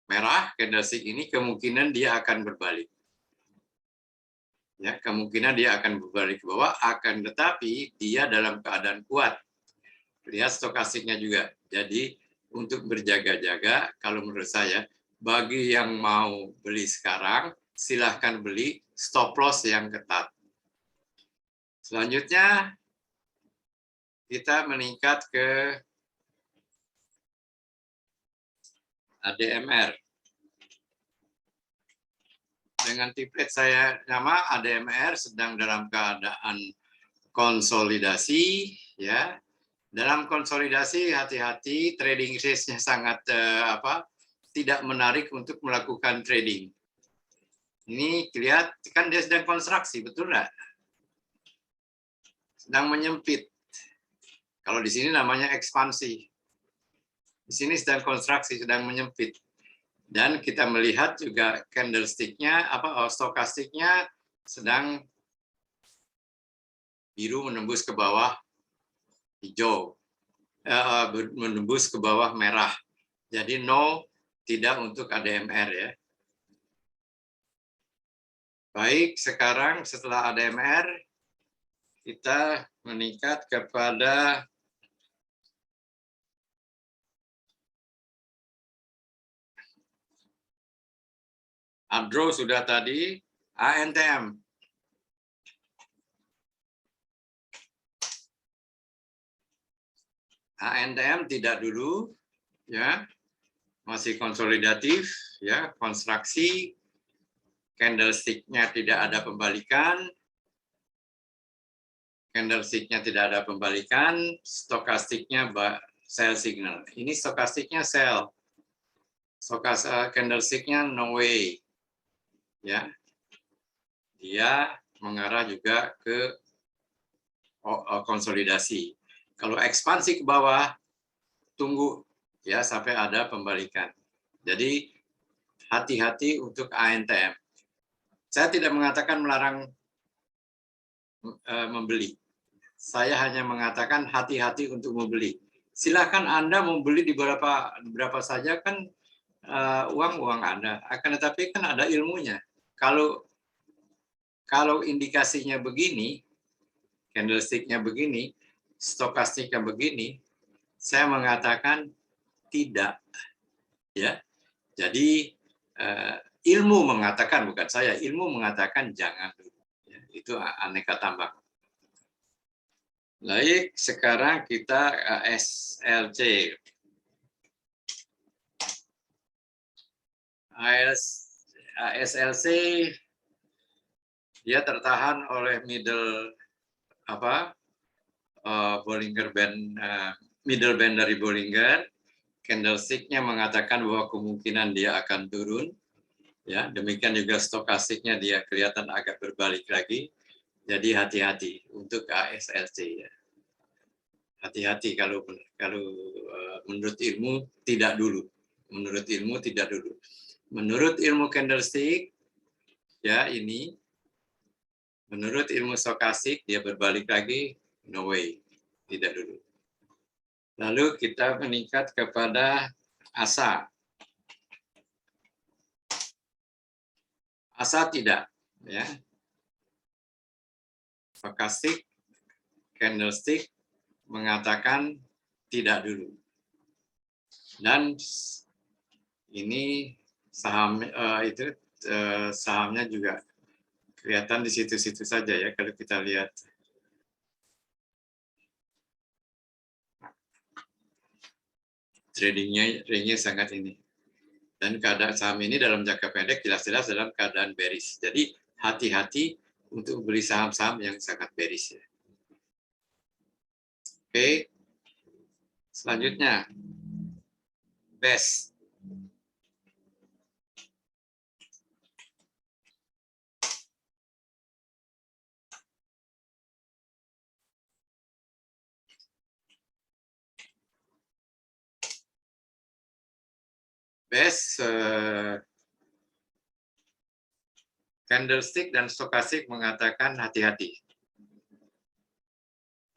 merah, candlestick ini kemungkinan dia akan berbalik. Ya, kemungkinan dia akan berbalik ke bawah, akan tetapi dia dalam keadaan kuat. Lihat stokastiknya juga. Jadi untuk berjaga-jaga. Kalau menurut saya, bagi yang mau beli sekarang, silahkan beli, stop loss yang ketat. Selanjutnya, kita meningkat ke ADMR. Dengan template saya nama ADMR sedang dalam keadaan konsolidasi, ya. Dalam konsolidasi hati-hati, trading range-nya sangat tidak menarik untuk melakukan trading. Ini lihat kan dia sedang konstruksi, betul nggak? Sedang menyempit. Kalau di sini namanya ekspansi. Di sini sedang konstruksi, sedang menyempit. Dan kita melihat juga candlestick-nya stokastiknya sedang biru menembus ke bawah hijau, menembus ke bawah merah. Jadi no, tidak untuk ADMR ya. Baik, sekarang setelah ADMR kita meningkat kepada ADRO sudah tadi, ANTM. ANTM tidak dulu, ya, masih konsolidatif, ya, konstruksi, candlestick-nya tidak ada pembalikan, stokastiknya sell signal. Ini stokastiknya sell, candlestick-nya no way, ya, dia mengarah juga ke konsolidasi. Kalau ekspansi ke bawah, tunggu ya sampai ada pembalikan. Jadi hati-hati untuk ANTM. Saya tidak mengatakan melarang membeli. Saya hanya mengatakan hati-hati untuk membeli. Silakan Anda membeli di berapa saja kan uang Anda. Akan tetapi kan ada ilmunya. Kalau indikasinya begini, candlestick-nya begini, stokastiknya begini, saya mengatakan tidak, ya. Jadi ilmu mengatakan, bukan saya, ilmu mengatakan jangan dulu. Ya, itu aneka tambang. Baik, sekarang kita ASLC. ASLC dia tertahan oleh Bollinger Band, middle band dari Bollinger. Candlestick-nya mengatakan bahwa kemungkinan dia akan turun. Ya, demikian juga stokastiknya dia kelihatan agak berbalik lagi. Jadi hati-hati untuk ASLC. Ya. Hati-hati kalau menurut ilmu tidak dulu. Menurut ilmu tidak dulu. Menurut ilmu candlestick, ya ini. Menurut ilmu stokastik dia berbalik lagi, no way, tidak dulu. Lalu kita meningkat kepada ASA. ASA tidak, ya. Stokastik, candlestick mengatakan tidak dulu. Dan ini saham sahamnya juga kelihatan di situ-situ saja ya kalau kita lihat. Tradingnya sangat ini. Dan keadaan saham ini dalam jangka pendek jelas-jelas dalam keadaan bearish. Jadi hati-hati untuk beli saham-saham yang sangat bearish. Ya. Oke, selanjutnya BES. BES candlestick dan stokastik mengatakan hati-hati.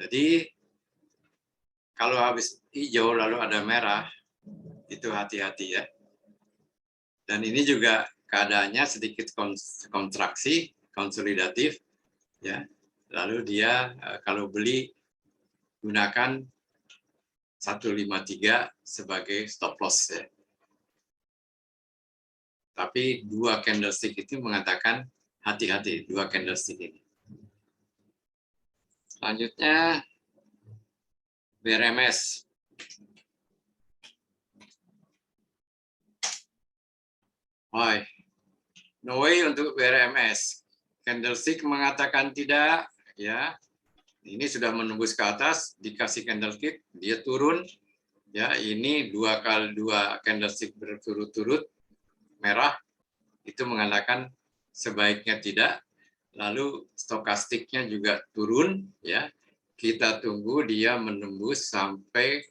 Jadi kalau habis hijau lalu ada merah, itu hati-hati ya. Dan ini juga keadaannya sedikit kontraksi, konsolidatif, ya. Lalu dia kalau beli gunakan 153 sebagai stop loss ya. Tapi dua candlestick itu mengatakan hati-hati, dua candlestick ini. Selanjutnya BRMS. No way untuk BRMS. Candlestick mengatakan tidak, ya. Ini sudah menembus ke atas, dikasih candlestick, dia turun, ya. Ini dua candlestick berturut-turut merah, itu mengatakan sebaiknya tidak. Lalu stokastiknya juga turun, ya. Kita tunggu dia menembus sampai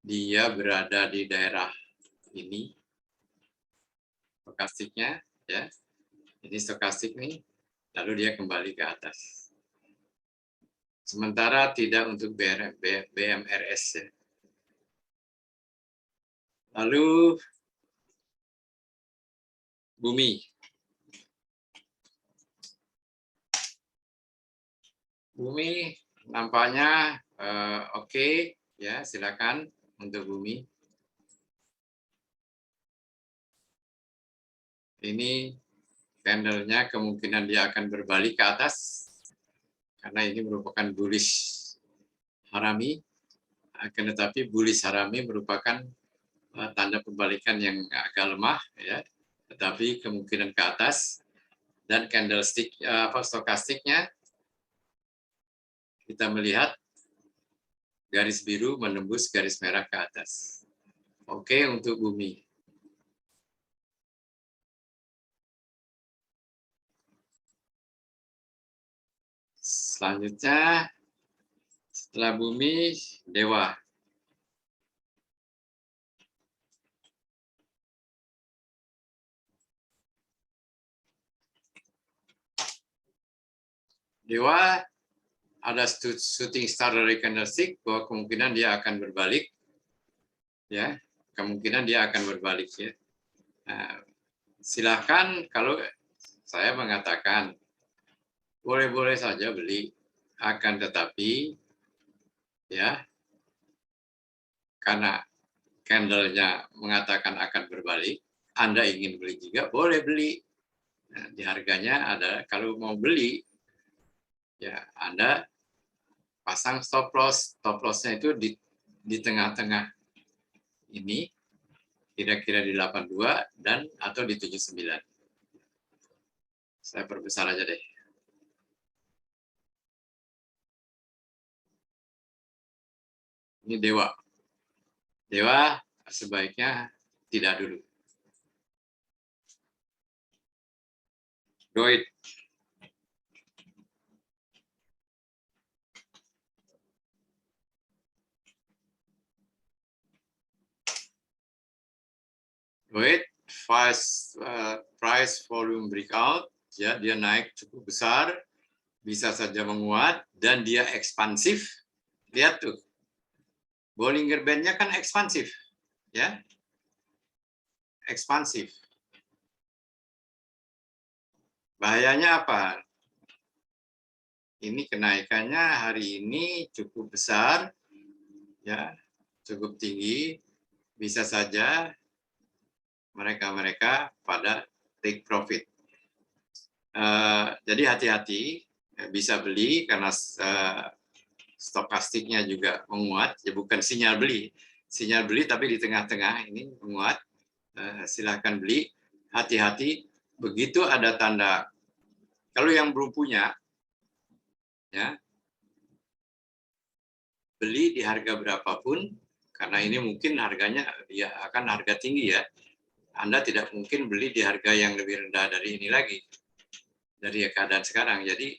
dia berada di daerah ini, stokastiknya, ya. Ini stokastik nih, lalu dia kembali ke atas. Sementara tidak untuk BMRS. Ya. Lalu bumi. Bumi nampaknya oke, ya, silakan untuk bumi. Ini candlenya kemungkinan dia akan berbalik ke atas karena ini merupakan bullish harami. Akan tetapi bullish harami merupakan tanda pembalikan yang agak lemah, ya, tetapi kemungkinan ke atas. Dan candlestick stokastiknya kita melihat garis biru menembus garis merah ke atas. Oke untuk bumi. Selanjutnya setelah bumi, dewa. Dewa ada shooting star dari candlestick bahwa kemungkinan dia akan berbalik, ya, kemungkinan dia akan berbalik, ya. Nah, silahkan, kalau saya mengatakan boleh-boleh saja beli, akan tetapi, ya, karena candlenya mengatakan akan berbalik, Anda ingin beli juga boleh beli. Nah, di harganya ada, kalau mau beli, ya Anda pasang stop loss-nya itu di tengah-tengah ini, kira-kira di 82 dan atau di 79. Saya perbesar aja deh. Ini dewa. Dewa sebaiknya tidak dulu. Doit. Doit, price volume breakout, ya, dia naik cukup besar, bisa saja menguat, dan dia ekspansif. Lihat tuh, Bollinger Band-nya kan ekspansif, ya, ekspansif. Bahayanya apa? Ini kenaikannya hari ini cukup besar, ya, cukup tinggi, bisa saja mereka pada take profit. Jadi hati-hati, bisa beli karena stokastiknya juga menguat, ya bukan sinyal beli tapi di tengah-tengah ini menguat. Silahkan beli, hati-hati. Begitu ada tanda, kalau yang belum punya, ya, beli di harga berapapun, karena ini mungkin harganya ya akan harga tinggi, ya. Anda tidak mungkin beli di harga yang lebih rendah dari ini lagi, dari keadaan sekarang. Jadi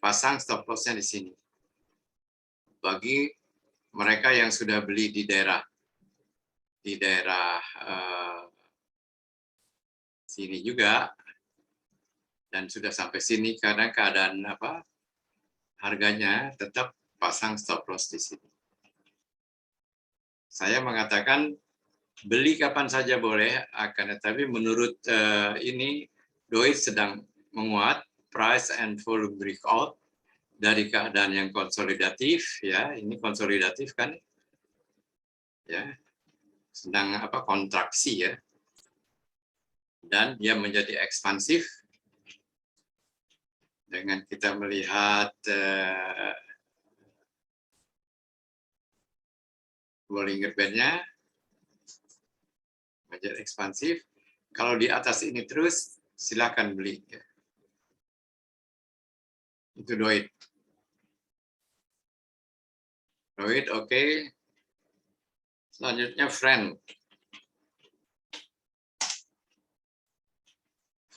pasang stop loss-nya di sini. Bagi mereka yang sudah beli di daerah sini juga dan sudah sampai sini, karena keadaan harganya, tetap pasang stop loss di sini. Saya mengatakan beli kapan saja boleh, akan tetapi menurut ini Doit sedang menguat, price and volume breakout dari keadaan yang konsolidatif, ya, ini konsolidatif kan, ya, sedang kontraksi ya, dan dia menjadi ekspansif dengan kita melihat Bollinger Band-nya menjadi ekspansif. Kalau di atas ini terus, silakan beli. Ya. Itu Doid. Doid, oke. Selanjutnya Friend.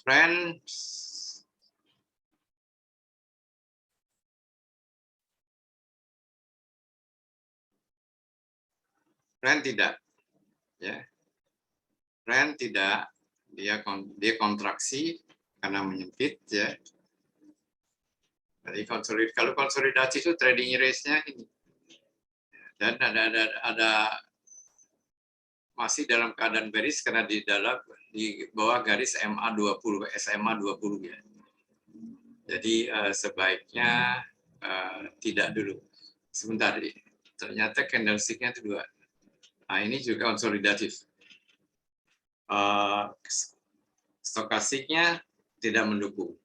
Friend tidak, ya. Friend tidak, dia kontraksi karena menyempit, ya. Jadi kalau konsolidasi itu trading range-nya ini, dan ada masih dalam keadaan bearish karena di bawah garis MA20, SMA 20 ya. Jadi sebaiknya tidak dulu. Sebentar, ternyata candlestick-nya itu 2. Nah, ini juga konsolidatif. Stokastiknya tidak mendukung.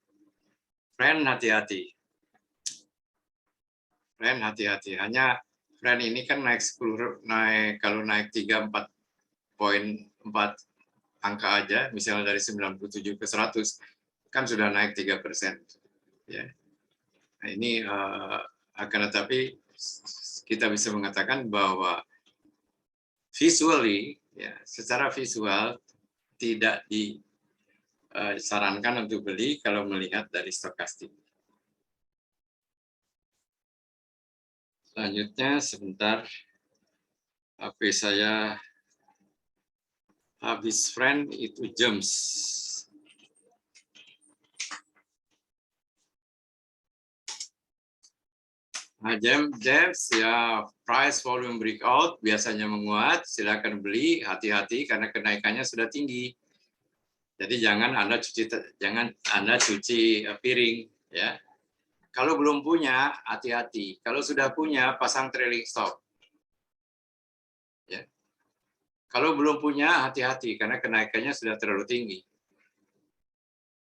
Friend hati-hati. Friend hati-hati. Hanya Friend ini kan naik 10, kalau naik 3-4 poin 4 angka aja, misalnya dari 97 ke 100, kan sudah naik 3%. Ya. Nah, ini akan tetapi kita bisa mengatakan bahwa visually, ya, secara visual tidak disarankan untuk beli kalau melihat dari stokastik. Selanjutnya, sebentar, HP saya habis. Friend itu Gems. Nah, Gems ya, price volume breakout biasanya menguat, silakan beli, hati-hati karena kenaikannya sudah tinggi. Jadi jangan Anda cuci piring, ya. Kalau belum punya, hati-hati. Kalau sudah punya, pasang trailing stop. Ya. Kalau belum punya, hati-hati karena kenaikannya sudah terlalu tinggi.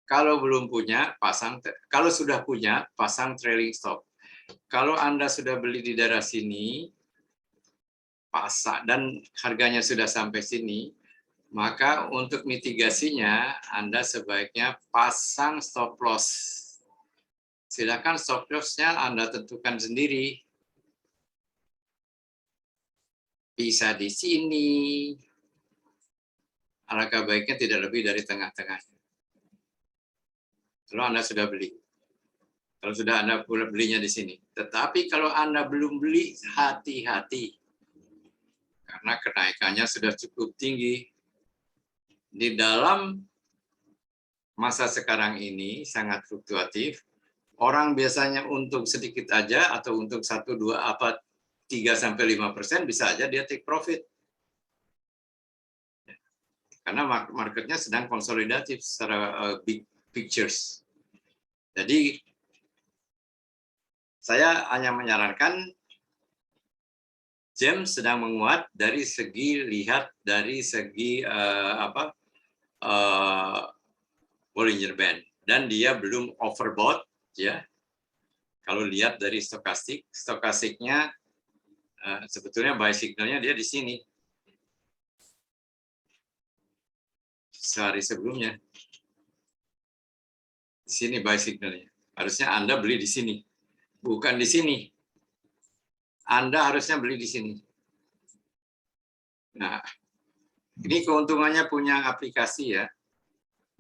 Kalau belum punya, kalau sudah punya, pasang trailing stop. Kalau Anda sudah beli di daerah sini, dan harganya sudah sampai sini, maka untuk mitigasinya Anda sebaiknya pasang stop loss. Silakan stop loss-nya Anda tentukan sendiri. Bisa di sini. Alangkah baiknya tidak lebih dari tengah-tengahnya. Kalau Anda sudah beli. Kalau sudah Anda belinya di sini. Tetapi kalau Anda belum beli, hati-hati. Karena kenaikannya sudah cukup tinggi. Di dalam masa sekarang ini sangat fluktuatif. Orang biasanya untung sedikit aja atau untung 1, 2, 3-5% bisa aja dia take profit. Karena marketnya sedang konsolidatif secara big pictures. Jadi saya hanya menyarankan Gems sedang menguat dari segi Bollinger Band, dan dia belum overbought, ya. Kalau lihat dari stokastiknya sebetulnya buy signalnya dia di sini. Sehari sebelumnya. Di sini buy signalnya. Harusnya Anda beli di sini. Bukan di sini. Anda harusnya beli di sini. Nah, ini keuntungannya punya aplikasi ya.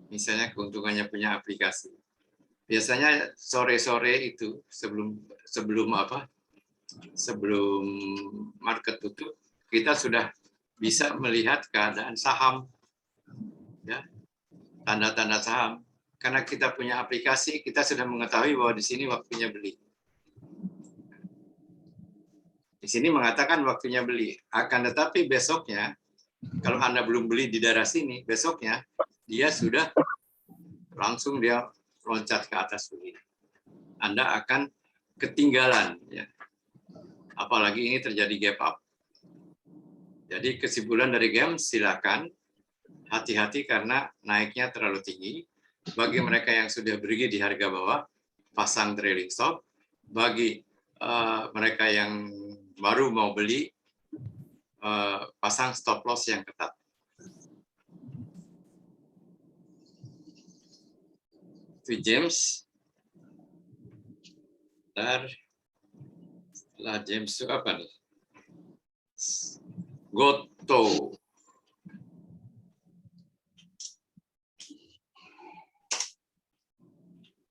Misalnya keuntungannya punya aplikasi. Biasanya sore-sore itu sebelum market tutup, kita sudah bisa melihat keadaan saham, ya, tanda-tanda saham. Karena kita punya aplikasi, kita sudah mengetahui bahwa di sini waktunya beli. Di sini mengatakan waktunya beli. Akan tetapi besoknya, kalau Anda belum beli di daerah sini, besoknya dia sudah langsung dia loncat ke atas begini. Anda akan ketinggalan, ya. Apalagi ini terjadi gap up. Jadi kesimpulan dari game, silakan hati-hati karena naiknya terlalu tinggi. Bagi mereka yang sudah berdiri di harga bawah, pasang trailing stop. Bagi mereka yang baru mau beli, pasang stop loss yang ketat. Itu James. Setelah James itu apa nih? Goto.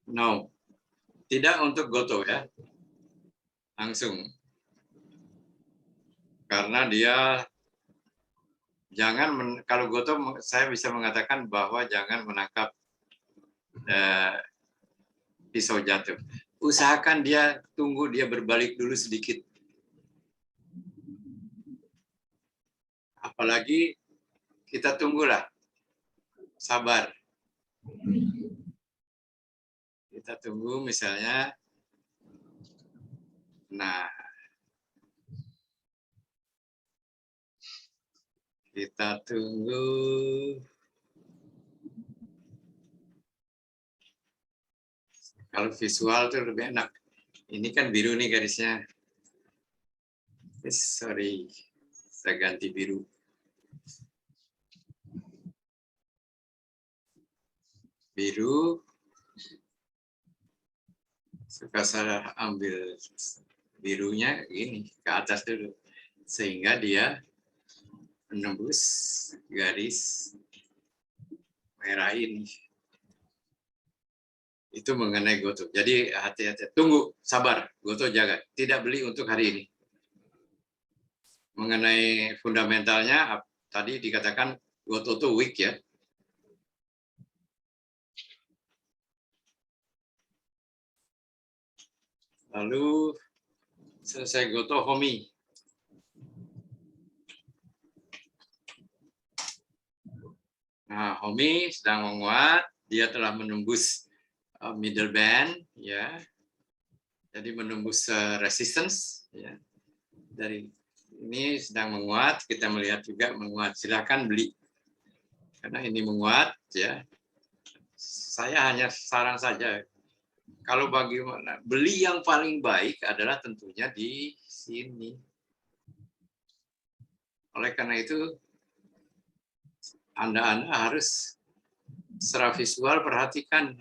No, tidak untuk Goto ya. Langsung. Karena dia jangan, kalau Goto saya bisa mengatakan bahwa jangan menangkap pisau jatuh. Usahakan dia tunggu dia berbalik dulu sedikit. Apalagi kita tunggulah, sabar. Kita tunggu misalnya, nah kita tunggu. Kalau visual tuh lebih enak. Ini kan biru nih garisnya. Sorry, saya ganti biru. Biru. Suka saya ambil birunya gini, ke atas dulu. Sehingga dia menembus garis merah ini. Itu mengenai Goto. Jadi hati-hati, tunggu, sabar, Goto jaga. Tidak beli untuk hari ini. Mengenai fundamentalnya, tadi dikatakan Goto itu weak ya. Lalu selesai Goto, Homi. Nah, Homi sedang menguat, dia telah menembus middle band, ya. Jadi menembus resistance, ya. Dari ini sedang menguat, kita melihat juga menguat. Silakan beli, karena ini menguat, ya. Saya hanya saran saja. Kalau bagaimana beli yang paling baik adalah tentunya di sini. Oleh karena itu, Anda harus secara visual perhatikan.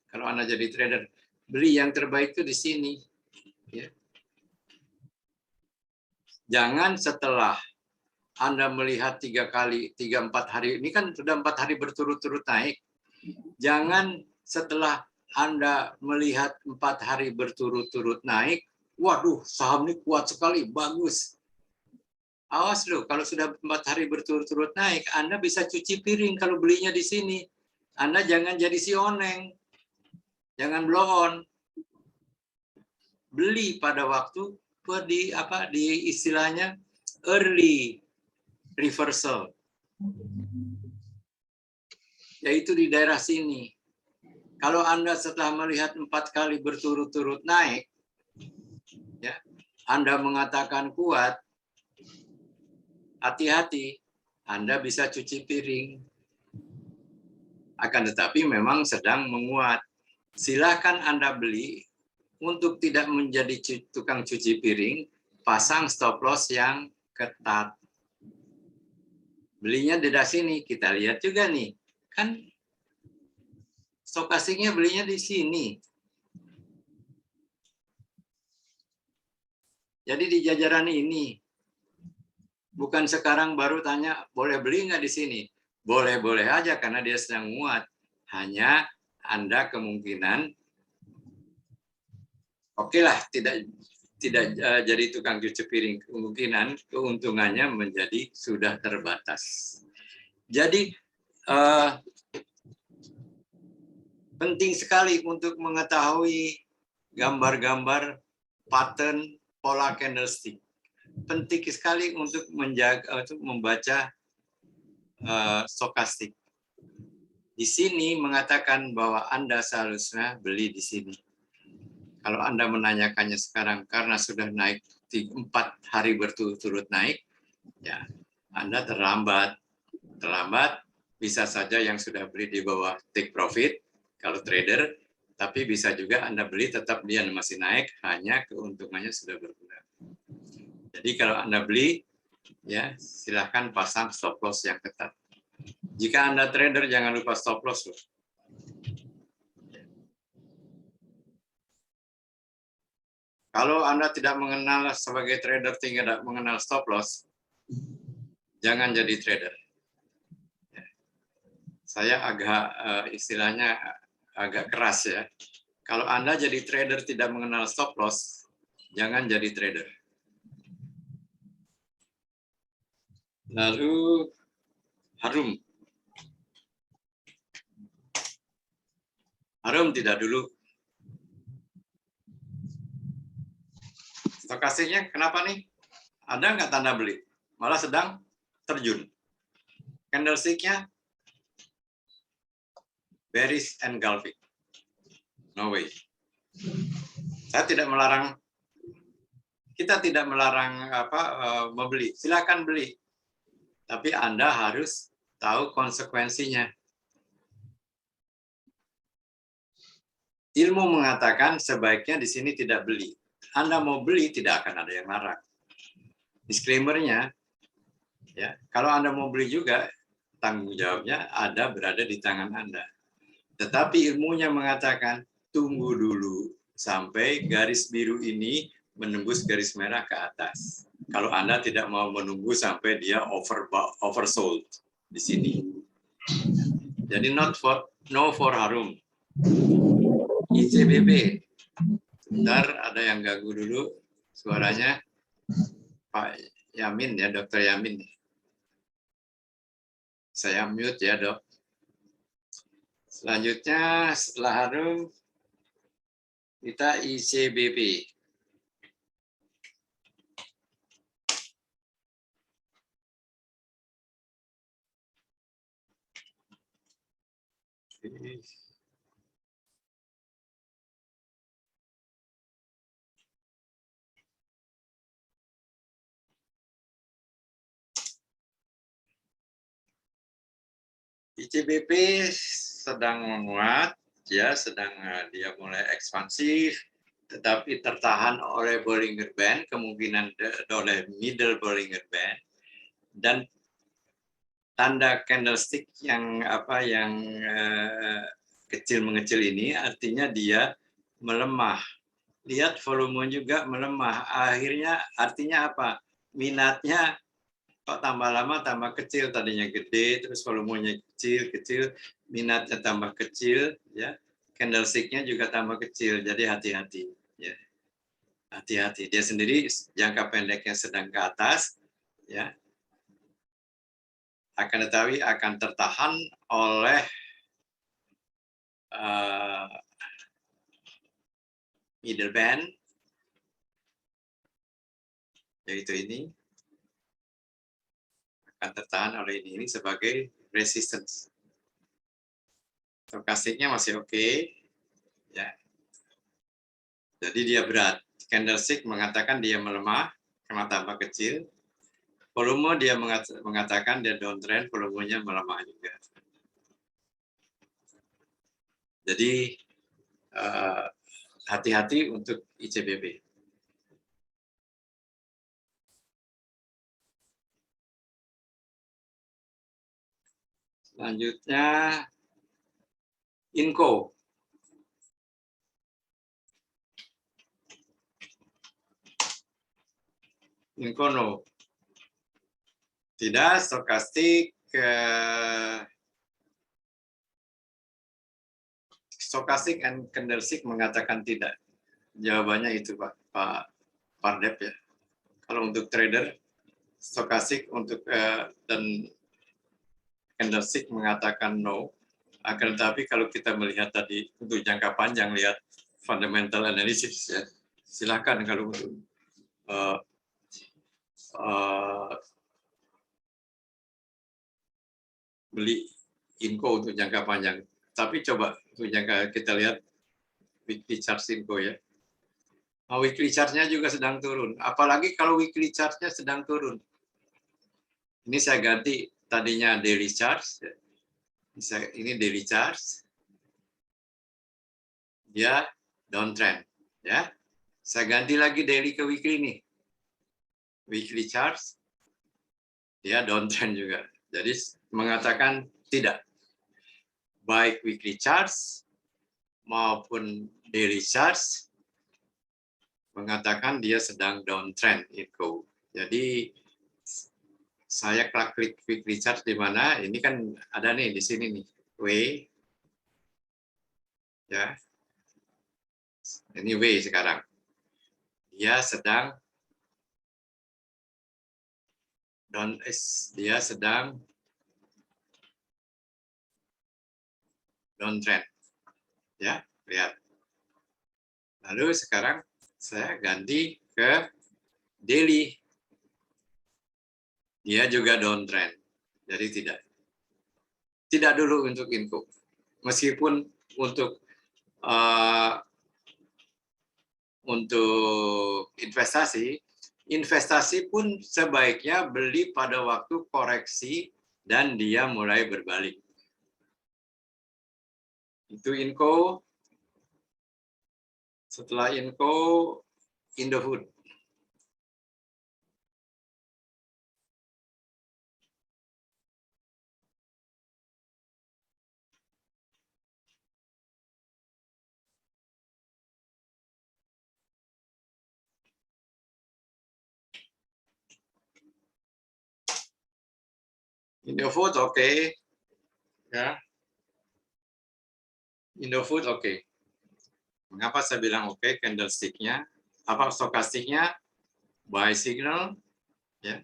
Kalau Anda jadi trader, beli yang terbaik itu di sini. Ya. Jangan setelah Anda melihat 3-4 hari, ini kan sudah 4 hari berturut-turut naik. Jangan setelah Anda melihat 4 hari berturut-turut naik, waduh saham ini kuat sekali, bagus. Awas loh, kalau sudah 4 hari berturut-turut naik, Anda bisa cuci piring kalau belinya di sini. Anda jangan jadi si oneng. Jangan blow on. Beli pada waktu di istilahnya early reversal. Yaitu di daerah sini. Kalau Anda setelah melihat 4 kali berturut-turut naik, ya, Anda mengatakan kuat, hati-hati, Anda bisa cuci piring. Akan tetapi memang sedang menguat. Silakan Anda beli. Untuk tidak menjadi tukang cuci piring, pasang stop loss yang ketat. Belinya di sini, kita lihat juga nih. Kan stokastiknya belinya di sini. Jadi di jajaran ini. Bukan sekarang baru tanya, boleh beli nggak di sini? Boleh-boleh aja karena dia sedang menguat. Hanya Anda kemungkinan oke lah, tidak jadi tukang cuci piring, kemungkinan keuntungannya menjadi sudah terbatas. Jadi penting sekali untuk mengetahui gambar-gambar pattern pola candlestick. Penting sekali untuk membaca stokastik. Di sini mengatakan bahwa Anda seharusnya beli di sini. Kalau Anda menanyakannya sekarang karena sudah naik 4 hari berturut-turut naik, ya Anda terlambat. Terlambat bisa saja yang sudah beli di bawah take profit kalau trader, tapi bisa juga Anda beli tetap dia masih naik, hanya keuntungannya sudah berkurang. Jadi kalau Anda beli, ya silahkan pasang stop loss yang ketat. Jika Anda trader, jangan lupa stop loss loh. Kalau Anda tidak mengenal sebagai trader, tidak mengenal stop loss, jangan jadi trader. Saya agak istilahnya agak keras ya. Kalau Anda jadi trader tidak mengenal stop loss, jangan jadi trader. Lalu Harum. Harum tidak dulu. Stokastiknya kenapa nih? Ada nggak tanda beli? Malah sedang terjun. Candlestick-nya bearish engulfing. No way. Saya tidak melarang, kita tidak melarang membeli. Silakan beli. Tapi Anda harus tahu konsekuensinya. Ilmu mengatakan sebaiknya di sini tidak beli. Anda mau beli tidak akan ada yang larang. Disclaimer-nya, ya, kalau Anda mau beli juga, tanggung jawabnya berada di tangan Anda. Tetapi ilmunya mengatakan tunggu dulu sampai garis biru ini menembus garis merah ke atas. Kalau Anda tidak mau menunggu sampai dia oversold di sini. Jadi no for Harum. ICBP. Sebentar, ada yang ganggu dulu suaranya. Pak Yamin ya, Dokter Yamin. Saya mute ya, Dok. Selanjutnya setelah Harum kita ICBP. ICBP sedang menguat, ya, dia mulai ekspansif, tetapi tertahan oleh Bollinger Band, kemungkinan oleh middle Bollinger Band, dan tanda candlestick yang kecil mengecil ini artinya dia melemah. Lihat volume juga melemah. Akhirnya artinya apa? Minatnya kok tambah lama tambah kecil, tadinya gede terus volumenya kecil, minatnya tambah kecil, ya. Candlestick-nya juga tambah kecil. Jadi hati-hati, ya. Hati-hati. Dia sendiri jangka pendeknya sedang ke atas, ya. Akan tetapi akan tertahan oleh middle band, yaitu ini, akan tertahan oleh ini sebagai resistance. Stokastiknya masih oke, ya. Jadi dia berat. Candlestick mengatakan dia melemah karena tambah kecil. Volume dia mengatakan dia downtrend, volumenya melemah juga. Jadi hati-hati untuk ICBP. Selanjutnya Inco. Incono. Tidak, stokastik. Stokastik and candlestick mengatakan tidak. Jawabannya itu Pak Pardep ya. Kalau untuk trader, stokastik untuk dan candlestick mengatakan no. Akan tetapi kalau kita melihat tadi untuk jangka panjang, lihat fundamental analysis ya. Silakan kalau untuk beli Inco untuk jangka panjang. Tapi coba untuk jangka kita lihat weekly chart Inco ya. Nah, weekly chart-nya juga sedang turun. Apalagi kalau weekly chart-nya sedang turun. Ini saya ganti tadinya daily charge. Ini daily charge. Dia downtrend, ya. Saya ganti lagi daily ke weekly nih. Weekly charge, dia downtrend juga. Jadi mengatakan tidak. Baik weekly charge maupun daily charge mengatakan dia sedang downtrend Inco. Jadi saya klik weekly chart di mana ini kan ada nih di sini nih W, ya ini W sekarang dia sedang downtrend, ya lihat. Lalu sekarang saya ganti ke daily. Dia juga downtrend. Jadi tidak dulu untuk Inco. Meskipun untuk investasi pun sebaiknya beli pada waktu koreksi dan dia mulai berbalik. Itu Inco. Setelah Inco, Indofood. Indofood oke. Ya. Indofood oke. Mengapa saya bilang oke? Candlestick-nya, apa stokastiknya, buy signal, ya.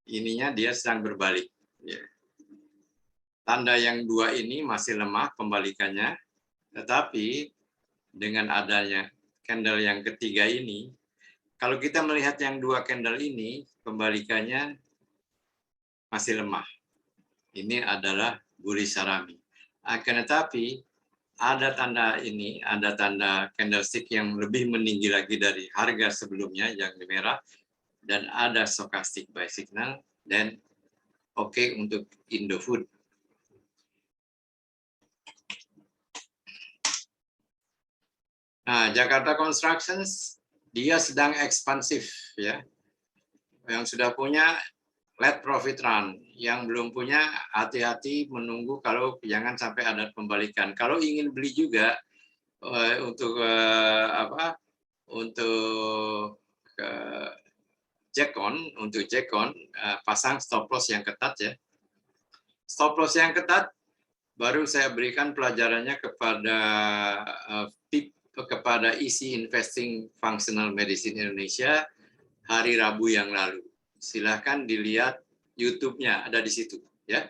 Ininya dia sedang berbalik. Ya. Tanda yang dua ini masih lemah pembalikannya, tetapi dengan adanya candle yang ketiga ini, kalau kita melihat yang dua candle ini, pembalikannya masih lemah. Ini adalah bullish Harami. Akan tetapi ada tanda ini, ada tanda candlestick yang lebih meninggi lagi dari harga sebelumnya yang di merah, dan ada stochastic buy signal, dan oke untuk Indofood. Nah, Jakarta Constructions dia sedang ekspansif, ya. Yang sudah punya let profit run, yang belum punya hati-hati menunggu kalau jangan sampai ada pembalikan. Kalau ingin beli juga untuk Jekon pasang stop loss yang ketat, ya. Stop loss yang ketat baru saya berikan pelajarannya kepada Easy Investing Functional Medicine Indonesia hari Rabu yang lalu. Silahkan dilihat YouTube-nya, ada di situ, ya.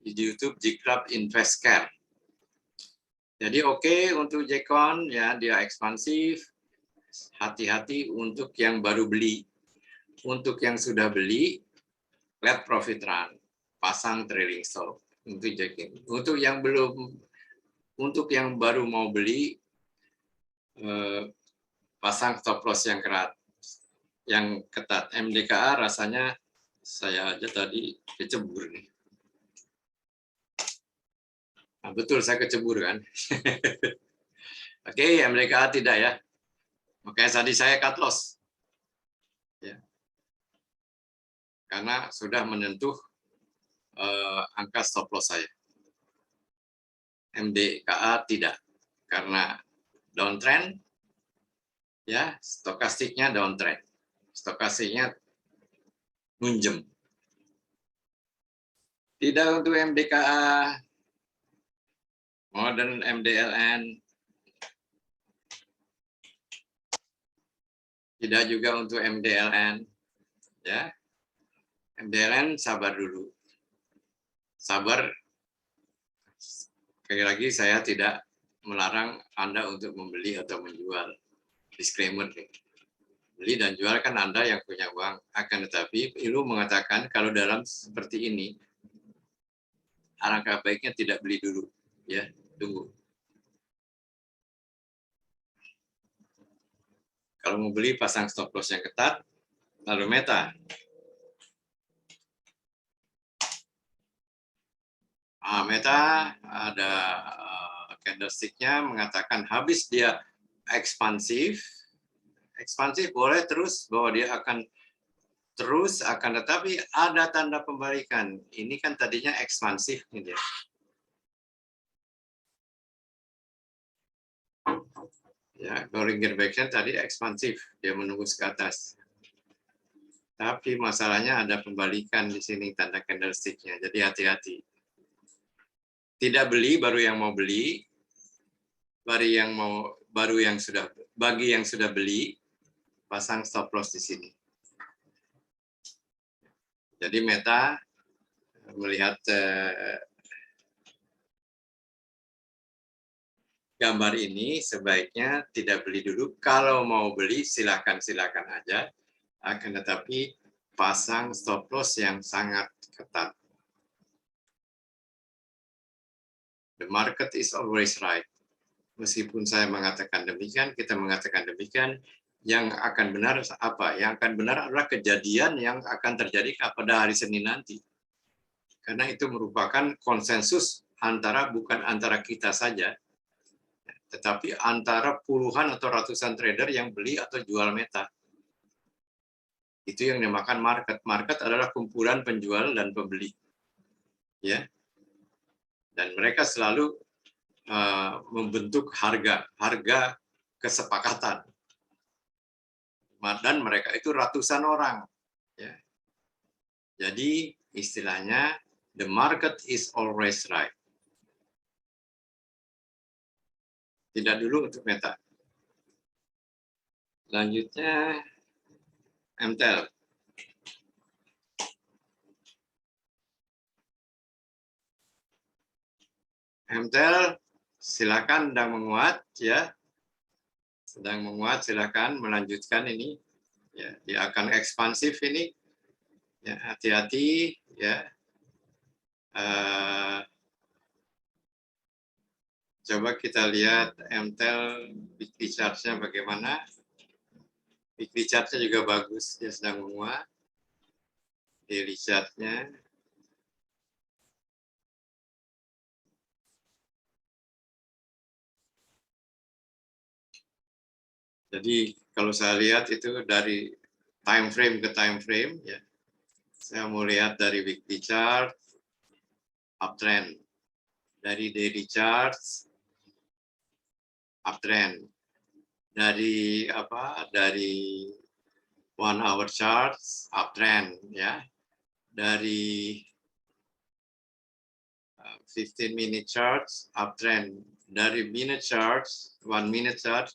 Di YouTube J-Club Invest Care. Jadi oke untuk Jekon, ya, dia ekspansif. Hati-hati untuk yang baru beli. Untuk yang sudah beli, let profit run, pasang trailing stop untuk Jekon. Untuk yang baru mau beli, pasang stop loss yang ketat. MDKA rasanya saya aja tadi kecebur nih. Nah, betul saya kecebur kan. Oke, MDKA tidak, ya. Makanya tadi saya cut loss. Ya. Karena sudah menyentuh angka stop loss saya. MDKA tidak. Karena downtrend, ya, stokastiknya downtrend. Stokastiknya munjem. Tidak untuk MDKA, Modern MDLN, tidak juga untuk MDLN, ya. MDLN sabar dulu. Sabar. Sekali lagi saya tidak melarang Anda untuk membeli atau menjual. Disclaimer. Beli dan jual kan Anda yang punya uang. Akan tetapi Ilu mengatakan kalau dalam seperti ini, alangkah baiknya tidak beli dulu, ya, tunggu. Kalau mau beli pasang stop loss yang ketat, lalu Meta. Meta ada candlestick-nya mengatakan habis dia ekspansif boleh terus bahwa dia akan terus, akan tetapi ada tanda pembalikan. Ini kan tadinya ekspansif nih dia. Ya, Bollinger Bands tadi ekspansif, dia menembus ke atas. Tapi masalahnya ada pembalikan di sini tanda candlestick-nya. Jadi hati-hati. Tidak beli baru yang mau beli, bagi yang sudah beli, pasang stop loss di sini. Jadi Meta melihat gambar ini sebaiknya tidak beli dulu. Kalau mau beli silakan aja. Akan tetapi pasang stop loss yang sangat ketat. The market is always right. Meskipun saya mengatakan demikian, kita mengatakan demikian, yang akan benar apa? Yang akan benar adalah kejadian yang akan terjadi pada hari Senin nanti. Karena itu merupakan konsensus bukan antara kita saja, tetapi antara puluhan atau ratusan trader yang beli atau jual Meta. Itu yang dinamakan market. Market adalah kumpulan penjual dan pembeli. Ya. Dan mereka selalu membentuk harga kesepakatan. Dan mereka itu ratusan orang. Ya. Jadi istilahnya the market is always right. Tidak dulu untuk Meta. Selanjutnya MTEL. MTEL silakan sedang menguat ya. Sedang menguat, silakan melanjutkan ini. Ya, dia akan ekspansif ini. Ya, hati-hati ya. Coba kita lihat MTEL weekly chart-nya bagaimana. Weekly chart-nya juga bagus, dia sedang menguat. Daily chart-nya. Jadi kalau saya lihat itu dari time frame ke time frame ya. Saya mau lihat dari weekly chart uptrend, dari daily charts uptrend, dari dari 1 hour charts uptrend ya. Dari 15 minute charts uptrend, dari minute charts 1 minute chart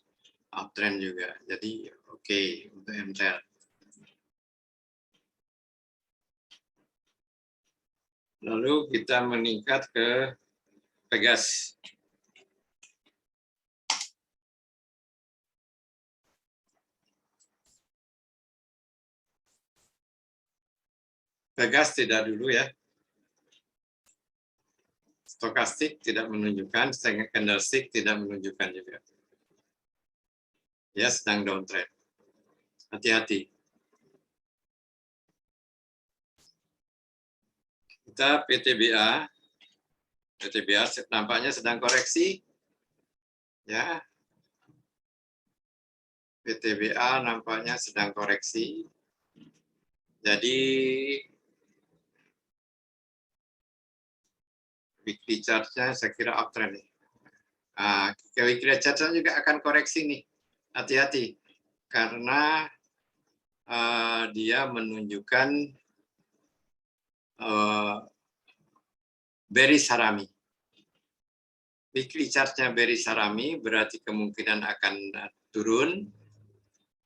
uptrend juga. Jadi oke untuk MTEL. Lalu kita meningkat ke Pegas. Pegas tidak dulu ya. Stokastik tidak menunjukkan, candlestick tidak menunjukkan juga. Ya, sedang downtrend. Hati-hati. Kita PTBA. PTBA nampaknya sedang koreksi. Ya. PTBA nampaknya sedang koreksi. Jadi weekly chart-nya saya kira uptrend nih. Weekly chart-nya juga akan koreksi nih. Hati-hati. Karena dia menunjukkan bearish harami. Weekly chart-nya bearish harami berarti kemungkinan akan turun.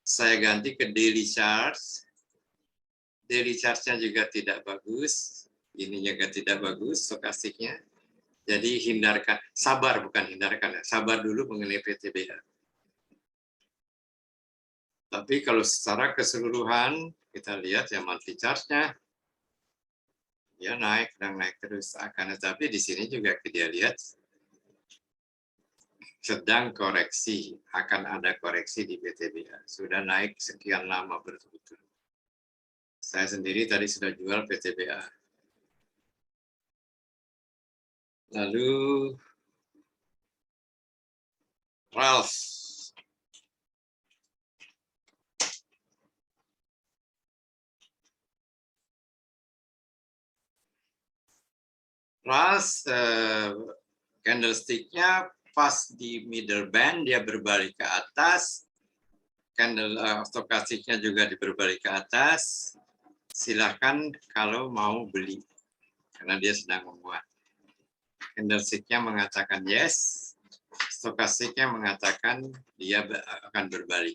Saya ganti ke daily charts. Daily charts-nya juga tidak bagus. Ini juga tidak bagus stokastiknya. Jadi hindarkan, sabar bukan hindarkan, sabar dulu mengenai PTBA. Tapi kalau secara keseluruhan kita lihat ya monthly chart-nya ya naik, sedang naik terus. Akan tetapi di sini juga kita lihat sedang koreksi, akan ada koreksi di PTBA. Sudah naik sekian lama berturut-turut. Saya sendiri tadi sudah jual PTBA. Lalu Ralph. Ralph candlestick-nya pas di middle band, dia berbalik ke atas. Candle stokastiknya juga berbalik ke atas. Silahkan kalau mau beli, karena dia sedang menguat. Candlestick-nya mengatakan yes, stokastiknya mengatakan dia akan berbalik.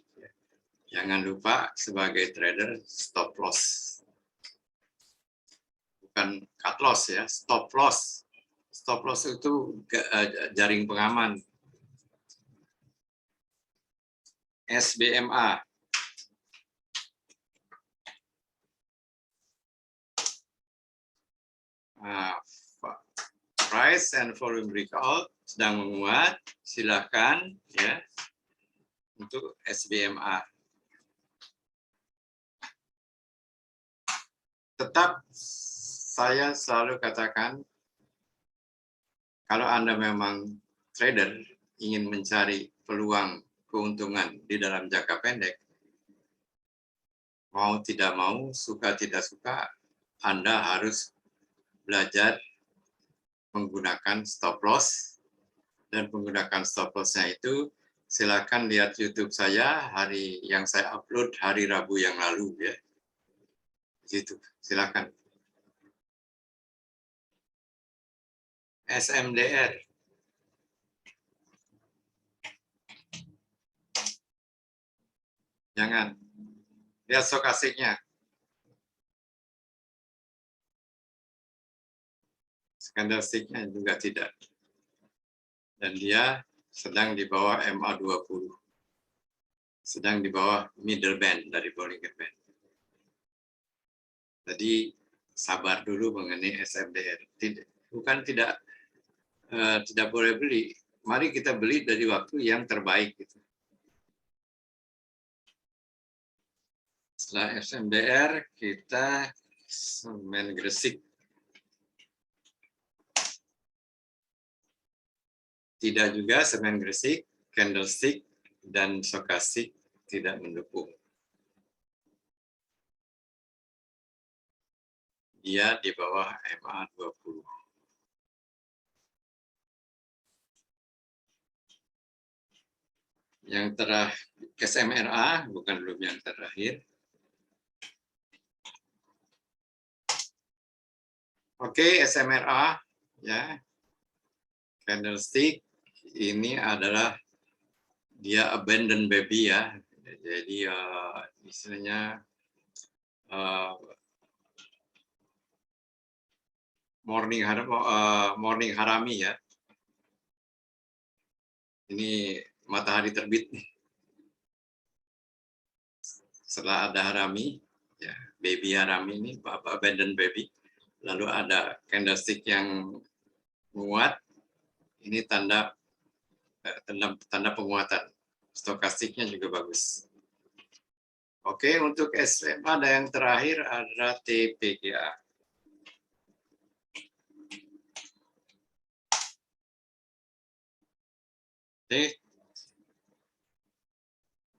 Jangan lupa sebagai trader stop loss. Bukan cut loss ya, stop loss. Stop loss itu jaring pengaman. SBMA. Price and volume breakout sedang menguat, silakan ya untuk SBMA. Tetap saya selalu katakan, kalau Anda memang trader ingin mencari peluang keuntungan di dalam jangka pendek, mau tidak mau, suka tidak suka, Anda harus belajar menggunakan stop loss, dan menggunakan stop loss-nya itu silakan lihat YouTube saya yang saya upload hari Rabu yang lalu ya. Gitu, silakan. SMDR. Jangan. Lihat stokastiknya. Candlestick-nya juga tidak. Dan dia sedang di bawah MA20. Sedang di bawah middle band dari Bollinger Band. Jadi sabar dulu mengenai SMDR. Bukan tidak boleh beli. Mari kita beli dari waktu yang terbaik. Gitu. Setelah SMDR, kita semen Gresik. Tidak juga semen Gresik, candlestick, dan stokastik tidak mendukung. Dia di bawah MA20. Yang terakhir, SMRA, bukan belum yang terakhir. Oke, SMRA, ya, candlestick. Ini adalah dia abandon baby ya, jadi istilahnya morning harami ya. Ini matahari terbit nih. Setelah ada harami, ya, baby harami ini abandon baby. Lalu ada candlestick yang menguat. Ini tanda penguatan. Stokastiknya juga bagus. Oke, untuk SM ada yang terakhir adalah TPGA.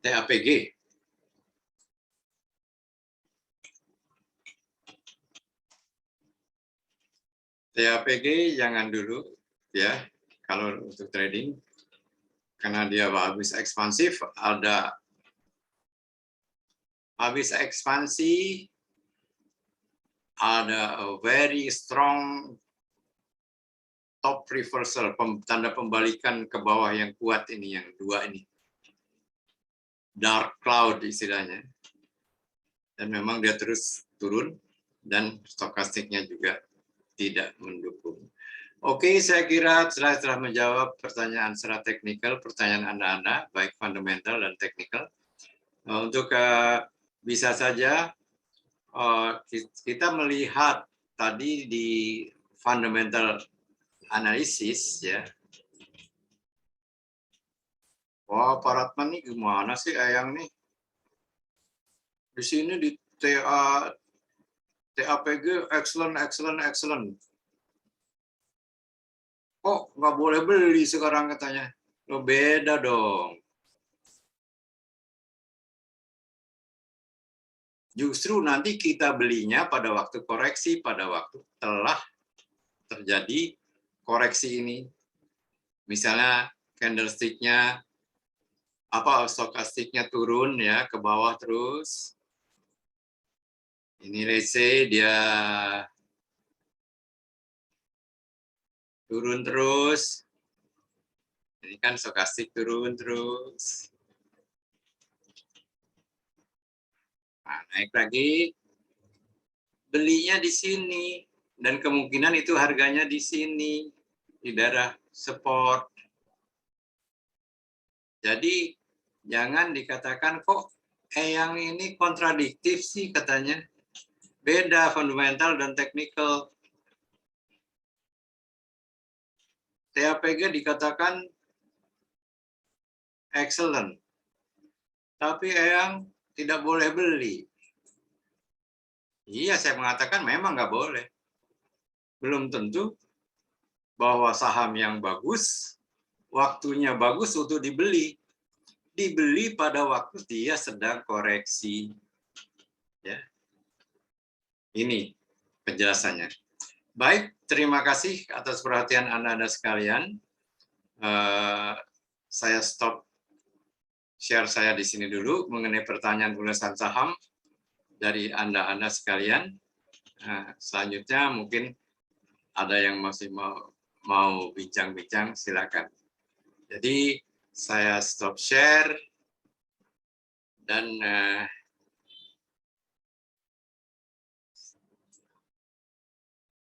TAPG. TAPG jangan dulu ya kalau untuk trading. Karena dia habis ekspansif, habis ekspansi, ada a very strong top reversal, tanda pembalikan ke bawah yang kuat ini, yang dua ini. Dark cloud istilahnya. Dan memang dia terus turun, dan stokastiknya juga tidak mendukung. Oke, saya kira setelah menjawab pertanyaan secara teknikal, pertanyaan Anda, baik fundamental dan teknikal. Untuk bisa saja kita melihat tadi di fundamental analysis ya. Wah, Pak Ratman nih gimana sih Ayang nih? Di sini di TAPG excellent. kok nggak boleh beli sekarang katanya. Lo beda dong. Justru nanti kita belinya pada waktu koreksi, pada waktu telah terjadi koreksi ini. Misalnya candlestick-nya, stokastiknya turun ya ke bawah terus. Ini let's say dia turun terus. Ini kan stokastik turun terus. Nah, naik lagi. Belinya di sini. Dan kemungkinan itu harganya di sini. Di daerah support. Jadi, jangan dikatakan kok yang ini kontradiktif sih katanya. Beda fundamental dan technical. TAPG dikatakan excellent. Tapi yang tidak boleh beli. Iya, saya mengatakan memang nggak boleh. Belum tentu bahwa saham yang bagus, waktunya bagus untuk dibeli. Dibeli pada waktu dia sedang koreksi. Ya. Ini penjelasannya. Baik, terima kasih atas perhatian Anda sekalian. Saya stop share saya di sini dulu mengenai pertanyaan ulasan saham dari Anda sekalian. Selanjutnya mungkin ada yang masih mau bincang-bincang, silakan. Jadi saya stop share dan